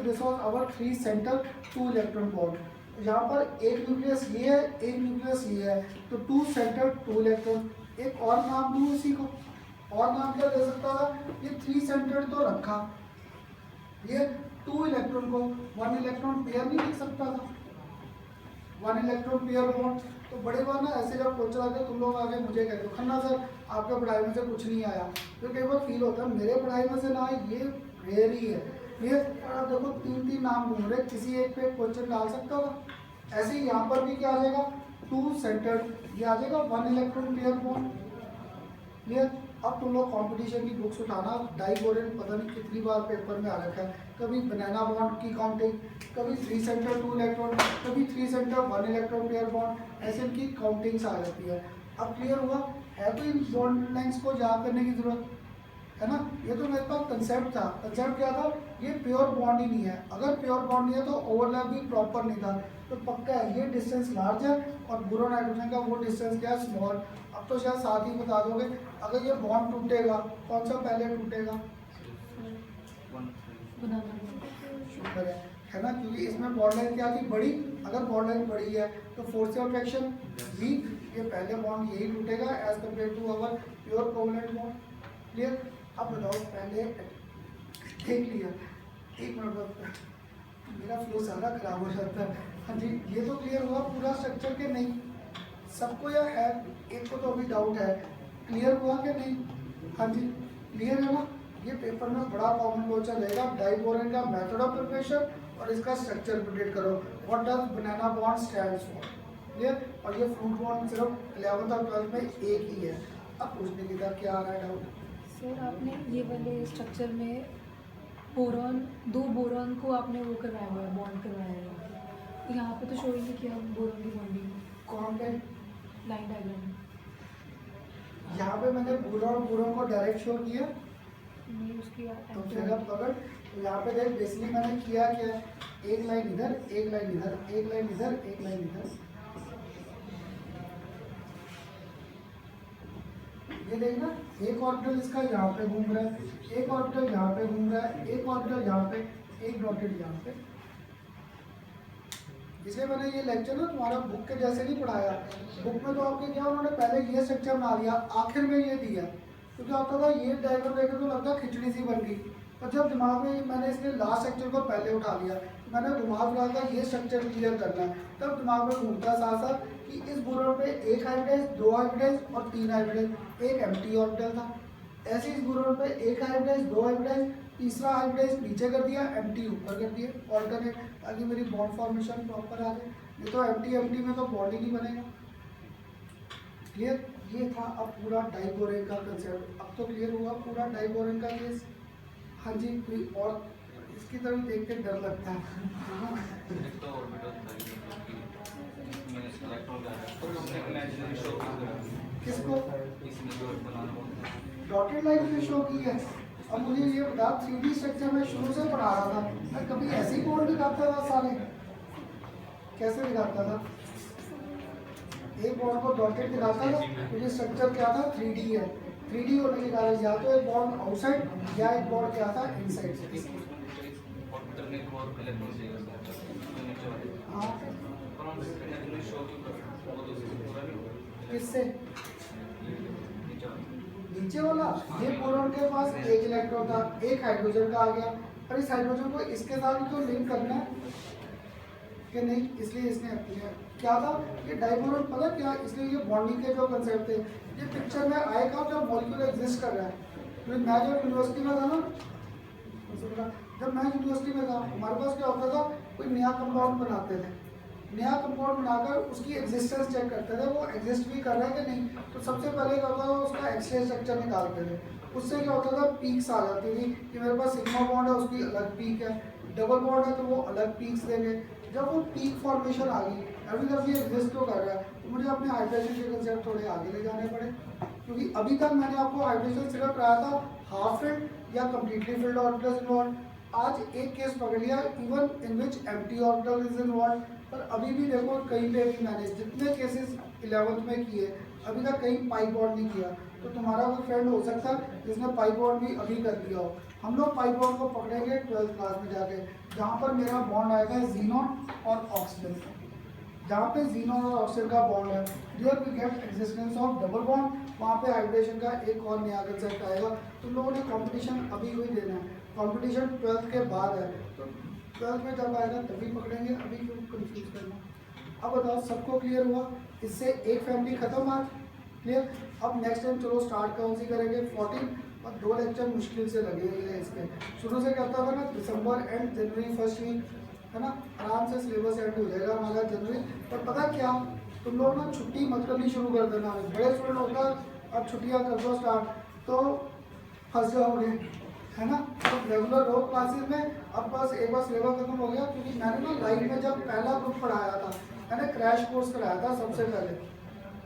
this was our 3 center 2 electron bond. यहाँ पर एक न्यूक्लियस ये है, एक न्यूक्लियस ये है, तो 2 सेंटर 2 इलेक्ट्रॉन। एक और नाम दूँ इसी को, और नाम क्या दे सकता था? ये 3 सेंटर तो रखा, ये 2 इलेक्ट्रॉन को 1 इलेक्ट्रॉन पेयर नहीं लिख सकता था, 1 इलेक्ट्रॉन पेयर बॉन्ड। तो बड़े बार ना ऐसे जब क्वेश्चन आते तुम लोग आगे मुझे कहते हो खन्ना सर आपके पढ़ाई में से कुछ नहीं आया, तो कई बार फील होता है मेरे पढ़ाई में से ना ये रेयर ही है। ये आप देखो 3 नाम घूम रहे, किसी एक पे क्वेश्चन डाल सकता था। ऐसे ही यहाँ पर भी क्या आ जाएगा, 2 सेंटर्ड, ये आ जाएगा 1 इलेक्ट्रॉन पेयर बॉन्ड। क्लियर? अब तुम लोग कंपटीशन की बुक्स उठाना, डाइबोरेन पता नहीं कितनी बार पेपर में आ रखा है, कभी बनाना बॉन्ड की काउंटिंग, कभी 3 सेंटर 2 इलेक्ट्रॉन, कभी 3 सेंटर 1 इलेक्ट्रॉन पेयर बॉन्ड, ऐसे इनकी काउंटिंग्स आ जाती है। अब क्लियर हुआ? है तो इन बॉन्ड लाइंस को याद करने की जरूरत है ना, ये तो मेरे पास कंसेप्ट था। कंसेप्ट क्या था? ये प्योर बॉन्ड ही नहीं है, अगर प्योर बॉन्ड नहीं है तो ओवरलैप भी प्रॉपर नहीं था, तो पक्का है ये डिस्टेंस लार्ज है और बोरॉन हाइड्रोजन का वो डिस्टेंस क्या है, स्मॉल। अब तो शायद साथ ही बता दोगे, अगर ये बॉन्ड टूटेगा कौन सा पहले टूटेगा? शुक्र है ना, क्योंकि इसमें बॉन्ड लाइन क्या थी, बड़ी। अगर बॉन्ड लाइन बड़ी है तो फोर्स ऑफ अट्रैक्शन वीक, ये पहले बॉन्ड यही टूटेगा as compare to our pure covalent bond. Clear? अब बताओ, पहले देख लिया, एक मिनट बाद मेरा फ्लो सारा खराब हो जाता है। हाँ जी, ये तो क्लियर हुआ पूरा स्ट्रक्चर के नहीं? सबको यह है, एक को तो अभी डाउट है, क्लियर हुआ कि नहीं? हाँ जी, क्लियर है ना? ये पेपर में बड़ा कॉमन क्वेश्चन रहेगा, डाइबोरेन का मेथड ऑफ प्रिपरेशन और इसका स्ट्रक्चर प्रिडिक्ट करो, what does banana bond stands for. Clear? और ये फ्रूट बॉन्ड सिर्फ 11th और 12th में एक ही है। अब पूछने की था क्या आ रहा है डाउट? सर आपने ये वाले स्ट्रक्चर में बोरॉन, 2 बोरॉन को आपने वो करवाया हुआ है, बॉन्ड करवाया है, तो यहाँ पे तो शो ही नहीं किया बोरॉन की बॉन्डिंग कौन पे? लाइन डायग्राम यहाँ पे मैंने बोरॉन को डायरेक्ट शो किया, नहीं उसकी तो फिर अब पकड़, तो यहाँ पे देख बेसिकली मैंने किया क्या, एक लाइन इधर, एक लाइन इधर, एक लाइन इधर, एक लाइन इधर। ये देखना, एक ऑर्बिटल इसका यहाँ पे घूम रहा है, एक ऑर्बिटल यहाँ पे घूम रहा है, एक ऑर्बिटल यहाँ पे, एक डॉटेड यहाँ पे। इसलिए मैंने ये लेक्चर ना तुम्हारा बुक के जैसे नहीं पढ़ाया। बुक में तो आपके क्या उन्होंने पहले ये स्ट्रक्चर बना दिया, आखिर में ये दिया, तो क्या होता था ये डायग्राम देखे तो लगता खिचड़ी सी बन गई, और जब दिमाग में मैंने इसलिए लास्ट स्ट्रक्चर को पहले उठा लिया, मैंने दिमाग में था ये स्ट्रक्चर क्लियर करना है, तब दिमाग में घूमता साथ साथ कि इस बोरॉन पे एक हाइब्रिडाइज, 2 हाइब्रिडाइज और 3 हाइब्रिडाइज, एक एम्प्टी ऑर्बिटल था। ऐसे इस बोरॉन पे एक हाइब्रिडाइज, 2 हाइब्रिडाइज, तीसरा हाइब्रिडाइज नीचे कर दिया, एम्प्टी ऊपर कर दिए, ऑल्टरनेट, ताकि मेरी बॉन्ड फॉर्मेशन प्रॉपर आ जाए। ये तो एम्प्टी में तो बॉन्ड ही नहीं बनेगा। क्लियर? ये था अब पूरा डाइबोरेन का कंसेप्ट। अब तो क्लियर हुआ पूरा डाइबोरेन का केस। हाँ जी, कोई और इसकी तरफ देख के डर लगता है। किसको? डॉटेड लाइन में शो की है। अब मुझे ये बता, 3D स्ट्रक्चर में शुरू से पढ़ा रहा था, मैं कभी ऐसी कोड दिखाता था साले? कैसे दिखाता था? एक बॉन्ड को डॉटेड दिखाता था, मुझे स्ट्रक्चर क्या था, 3D है। 3D होने के कारण या तो एक बॉन्ड आउटसाइड या एक बॉन्ड क्या था इनसाइड से। हाँ किससे नीचे वाला, ये बोरॉन के पास एक इलेक्ट्रॉन था, एक हाइड्रोजन का आ गया, पर इस हाइड्रोजन को इसके साथ तो लिंक करना है कि नहीं, इसलिए इसने अपने क्या था ये डाइबोरॉन, पता क्या, इसलिए ये बॉन्डिंग के जो कंसेप्ट थे ये पिक्चर में आएगा जब मॉलिक्यूल एग्जिस्ट कर रहा है। तो मैं जब यूनिवर्सिटी में था ना, जब मैं यूनिवर्सिटी में था हमारे पास क्या होता था, कोई नया कंपाउंड बनाते थे, नया कंपाउंड बनाकर उसकी एग्जिस्टेंस चेक करते थे, वो एग्जिस्ट भी कर रहा है कि नहीं। तो सबसे पहले क्या होता था, उसका एक्सरे स्ट्रक्चर निकालते थे, उससे क्या होता था पीक्स आ जाती थी कि मेरे पास सिग्मा बॉन्ड है उसकी अलग पीक है, डबल बॉन्ड है तो वो अलग पीक्स देंगे। जब वो पीक फॉर्मेशन आ गई, अभी तक ये एग्जिस्ट तो कर रहा है, तो मुझे अपने हाइड्रेशन के कंसेप्ट थोड़े आगे ले जाने पड़े, क्योंकि अभी तक मैंने आपको हाइड्रेशन सिर्फ कराया था हाफ फिल्ड या कम्प्लीटली फिल्ड ऑर्बिटल्स इन्वॉल्व। आज एक केस पकड़ लिया even in which empty orbital is involve, पर अभी भी देखो कहीं पे भी मैंने जितने केसेस 11th में किए अभी तक कहीं पाई बॉन्ड नहीं किया। तो तुम्हारा कोई फ्रेंड हो सकता है जिसने पाई बॉन्ड भी अभी कर दिया हो। हम लोग पाई बॉन्ड को पकड़ेंगे 12th क्लास में जाके, जहाँ पर मेरा बॉन्ड आएगा जीनॉन और ऑक्सीजन, जहाँ पे जीनॉन और ऑक्सीजन का बॉन्ड है, here we get existence of double bond, वहाँ पे हाइड्रेशन का एक और नया कंसेप्ट आएगा। तुम लोगों ने कंपटीशन अभी कोई देना है, कंपटीशन 12th के बाद है, तो 12th में जब आएगा तभी पकड़ेंगे, अभी क्यों कंफ्यूज करना। अब बताओ सबको क्लियर हुआ, इससे एक फैमिली खत्म आज क्लियर। अब नेक्स्ट टाइम चलो स्टार्ट कौन सी करेंगे 14, और 2 लेक्चर मुश्किल से लगे हुए हैं इसके। शुरू से करता था ना दिसंबर एंड जनवरी फर्स्ट वीक है ना, आराम से सिलेबस एंड हो जाएगा हमारा जनवरी। पर पता क्या, तुम लोग ना छुट्टी मत करनी शुरू कर देना, बड़े स्टूडेंट होता है अब छुट्टियाँ कर दो स्टार्ट तो फंस जाओगे है ना। तो रेगुलर रहो क्लासेस में। अब बस एक बार सिलेबस खत्म हो गया, क्योंकि मैंने ना लाइफ में जब पहला ग्रुप पढ़ाया था, मैंने क्रैश कोर्स कराया था सबसे पहले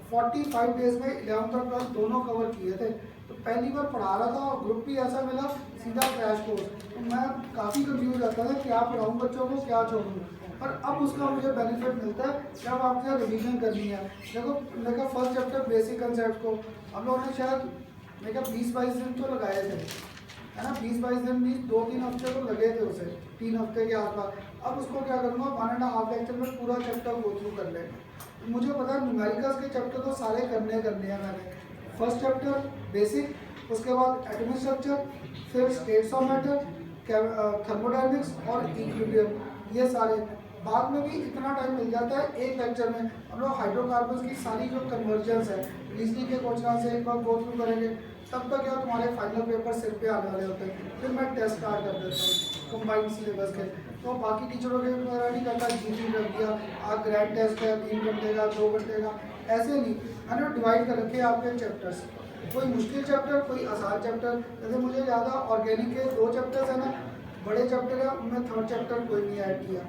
45 डेज में 11th और 12th दोनों कवर किए थे। तो पहली बार पढ़ा रहा था और ग्रुप भी ऐसा मिला सीधा क्रैश कोर्स, तो मैं काफ़ी कंफ्यूज रहता था क्या पढ़ाऊँ बच्चों को क्या छोड़ूँ। पर अब उसका मुझे बेनिफिट मिलता है जब आपने रिवीजन करनी है। देखो मेरा फर्स्ट चैप्टर बेसिक कंसेप्ट को हम लोगों ने शायद मेरा 20-22 दिन तो लगाए थे है ना, 20-22 दिन भी 2-3 हफ्ते तो लगे थे उसे, 3 हफ्ते के आसपास। अब उसको क्या करूँगा 1.5 लेक्चर में पूरा चैप्टर गो थ्रू कर लेंगे। मुझे पता है न्यूमेरिकल्स के चैप्टर तो सारे करने हैं मैंने। फर्स्ट चैप्टर बेसिक, उसके बाद एटॉमिक स्ट्रक्चर, फिर स्टेट्स ऑफ मैटर, थर्मोडायनेमिक्स और इक्विलिब्रियम, ये सारे। बाद में भी इतना टाइम मिल जाता है एक लेक्चर में हम लोग हाइड्रोकार्बन्स की सारी जो कन्वर्जन्स है रीजनिंग के क्वेश्चन से एक बार गो थ्रू करेंगे, तब तक क्या तुम्हारे फाइनल पेपर सिर पे आने वाले होते हैं। फिर मैं टेस्ट स्टार्ट कर देता हूँ कंबाइंड सिलेबस के। तो बाकी टीचरों के द्वारा नहीं करता, जीटी रख दिया आज ग्रैंड टेस्ट है 3 घंटे का 2 घंटे का, ऐसे नहीं। मैंने डिवाइड कर रखे आपके चैप्टर्स, कोई मुश्किल चैप्टर कोई आसान चैप्टर। जैसे मुझे ज़्यादा ऑर्गेनिक के 2 चैप्टर्स है ना, बड़े चैप्टर है, उनमें 3rd चैप्टर कोई नहीं ऐड किया।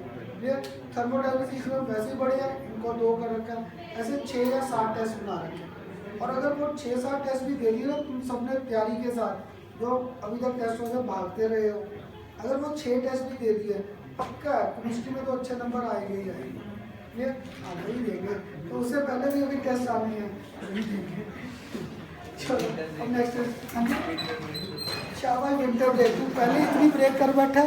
ये थर्मोडायनेमिक्स इसमें वैसे बड़े हैं, इनको 2 कर रखा है। ऐसे 6 या 7 टेस्ट बना रखे हैं। और अगर वो 6-7 टेस्ट भी दे दिए ना तुम सबने तैयारी के साथ, जो अभी तक टेस्टों से भागते रहे हो, अगर वो 6 टेस्ट भी दे दिए पक्का है केमिस्ट्री में तो अच्छे नंबर आएंगे ही आएंगे। ये आगे ही देंगे, तो उससे पहले भी अभी टेस्ट आने हैं, अभी देंगे। चलो अब नेक्स्ट शाबाश विंटर ब्रेक, तू पहले इतनी ब्रेक कर बैठा।